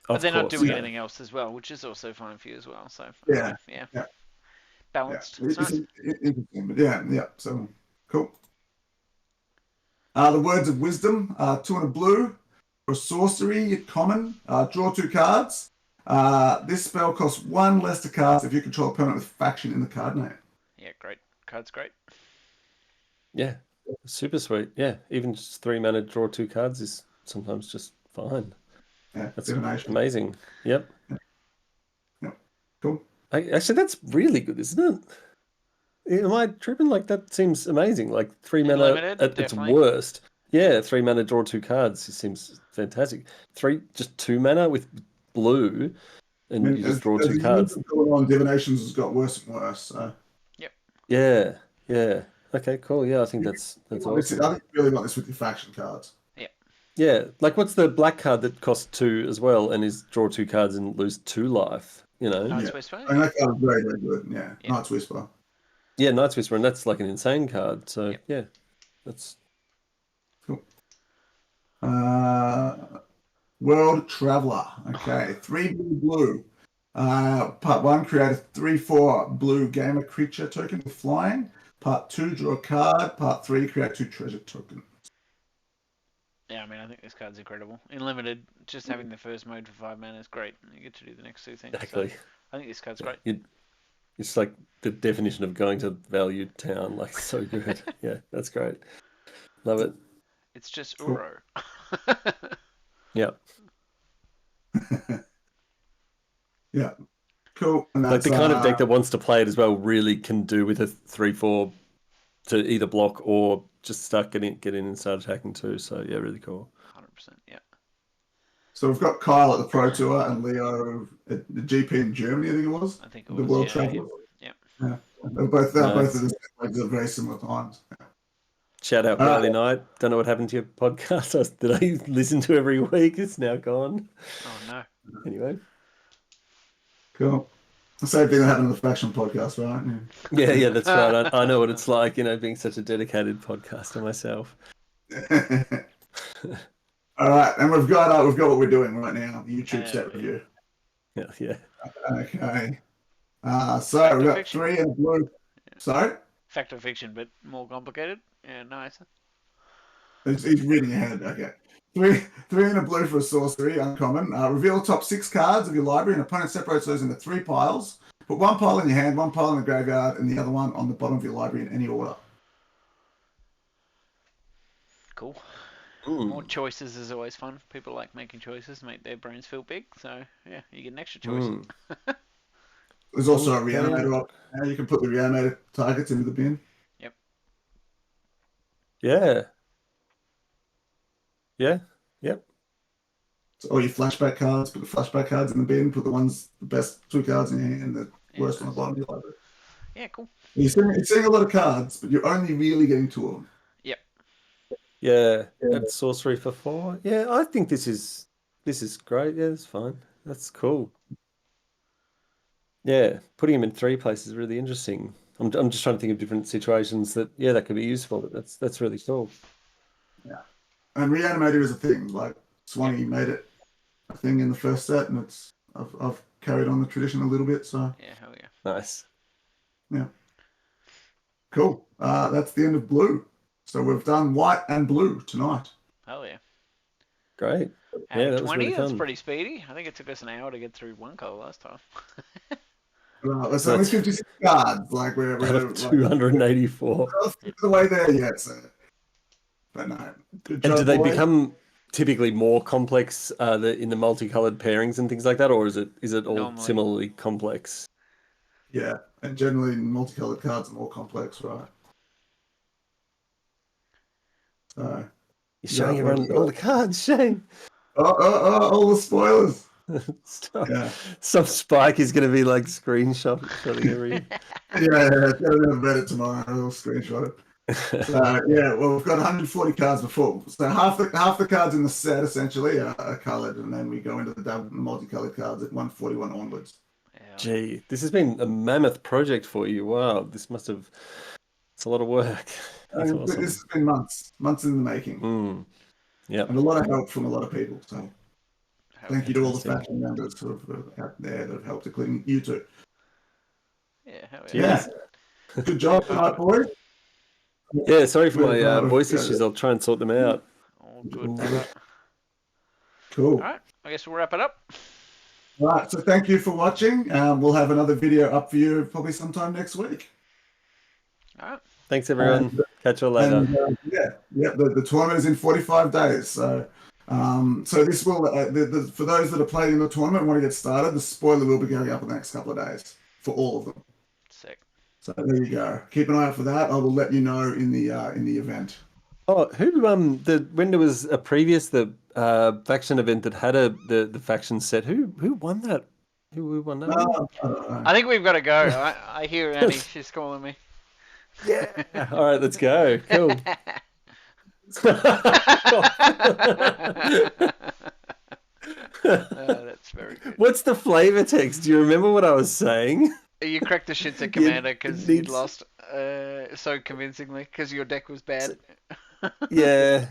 But Of they're not course, doing yeah. anything else as well, which is also fine for you as well. So Yeah, yeah. yeah. Balanced. Yeah. It's nice. Interesting, but yeah. So cool. The Words of Wisdom, 2 and a blue. For sorcery, common. Draw 2 cards. This spell costs 1 less to cast if you control a permanent with faction in the card name. Yeah, great. Card's great. Yeah. Super sweet. Yeah. Even just 3 mana draw 2 cards is sometimes just fine. Yeah, That's divination. amazing. Yep. Cool. Actually, that's really good, isn't it? Am I tripping? Like that seems amazing. Like 3 mana Limited, at its definitely. worst. Yeah, 3 mana draw 2 cards. It seems fantastic. Just 2 mana with blue, and you just draw 2 the cards. years going on, divinations has got worse and worse. So. Yeah. Okay, cool. Yeah, I think that's I awesome. think you really want this with your faction cards. Yeah, like what's the black card that costs 2 as well, and is draw 2 cards and lose 2 life? Knight's Yeah. Whisper. I mean, that card is very, very good. Yeah. Yeah. Knight's Whisper. Yeah, Night's Whisper, and that's like an insane card. So Yep. yeah, that's Cool. World Traveler. Okay. 3 blue. Part 1, create a 3/4 blue gamer creature token with flying. Part 2, draw a card. Part 3, create 2 treasure tokens. Yeah, I mean, I think this card's incredible. In limited, just having the first mode for 5 mana is great. You get to do the next 2 things. exactly. So I think this card's great. It's like the definition of going to valued town. Like so good. Yeah, that's great. Love it. It's just Cool. Uro. Yeah. Yeah. Cool. And Like that's the kind of deck that wants to play it as well really can do with a 3/4 to either block or just start get in and start attacking too. So yeah, really cool. 100%. Yeah. So we've got Kyle at the Pro Tour and Leo at the GP in Germany, I think it was. I think it The was. World Yeah. Traveler. Yeah. Yeah. They're both Nice. of the at very similar times. Shout out Bradley Knight. Don't know what happened to your podcast. Did I listen to every week? It's now gone. Oh no. Anyway. Cool. The same thing that happened on the Faction podcast, right? Yeah, that's right. I know what it's like, being such a dedicated podcaster myself. Yeah. All right, and we've got what we're doing right now, the YouTube set review. Yeah. Okay. So we've got fiction. 3 in blue. Sorry? Fact or fiction, but more complicated. Yeah, nice. He's reading ahead. Okay. Three in a blue for a sorcery, uncommon. Reveal top 6 cards of your library, and opponent separates those into 3 piles. Put 1 pile in your hand, 1 pile in the graveyard, and the other one on the bottom of your library in any order. Cool. Mm. More choices is always fun. People like making choices, make their brains feel big. So yeah, you get an extra choice. Mm. There's also a Okay. reanimator option. Now you can put the reanimator targets into the bin. Yeah. Yeah. Yep. So all your flashback cards, put the flashback cards in the bin. Put the best 2 cards in your hand, and the Yeah, worst on the nice. bottom of your library. Yeah, cool. You're seeing a lot of cards, but you're only really getting 2 of them. Yeah. That's sorcery for 4. Yeah, I think this is great. Yeah, it's fine. That's cool. Yeah, putting him in 3 places is really interesting. I'm just trying to think of different situations that could be useful. But that's really cool. Yeah. And reanimator is a thing. Like Swanee made it a thing in the first set, and I've carried on the tradition a little bit. So Yeah, hell yeah. Nice. cool. That's the end of blue. So we've done white and blue tonight. Hell yeah. Great. Out Yeah, of that was 20, really that's fun. pretty speedy. I think it took us an hour to get through 1 color last time. There's only That's 56 cards. Like we're out of like, 284. the way there yet. So, but no, good And job, do they boys. become typically more complex in the multicolored pairings and things like that, or is it all Normally. similarly complex? Yeah, and generally multicolored cards are more complex, right? So, You're showing yeah, everyone all the cards, Shane. all the spoilers. Stop. Yeah. Some Spike is going to be like showing every. Yeah, it's gonna be on Reddit tomorrow. I'll screenshot it. So yeah, well, we've got 140 cards before. So half the cards in the set essentially are coloured, and then we go into the multicolored cards at 141 onwards. Yeah. Gee, this has been a mammoth project for you. Wow, it's a lot of work. That's And awesome. this has been months in the making, Mm. Yep. and a lot of help from a lot of people. So Hell thank yeah. you to all the Fantastic. faction members who have out there that have helped, including you two. Yeah, hell yeah. Yeah, good job tonight, boys. Yeah, sorry for We've, my we've voice got issues. it. I'll try and sort them out. All good, brother. Cool. Alright, I guess we'll wrap it up. Right, so thank you for watching. We'll have another video up for you probably sometime next week. Alright. Thanks, everyone. And- Catch you later. And the tournament is in 45 days. So, so this will for those that are playing in the tournament and want to get started, the spoiler will be going up in the next couple of days for all of them. Sick. So there you go. Keep an eye out for that. I will let you know in the event. Oh, when there was a previous faction event that had the faction set, who won that? Who won that? one? I don't know. I think we've got to go. I hear Annie. She's calling me. Yeah. All right, let's go. Cool. That's very good. What's the flavor text? Do you remember what I was saying? You cracked the shits at Commander because you'd needs- lost so convincingly because your deck was bad. Yeah.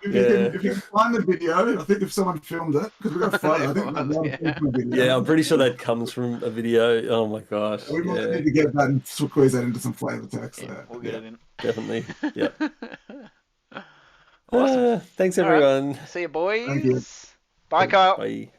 If you can find the video, I think if someone filmed it, because we got a photo, I think It was, one yeah. filmed the video. Yeah, I'm pretty sure that comes from a video. Oh my gosh. We might Yeah, need to get that and squeeze that into some flavor text. Yeah, there. we'll get it in. definitely. Yeah. Awesome. Thanks, All right. everyone. See you, boys. Thank you. Bye, Kyle. Bye.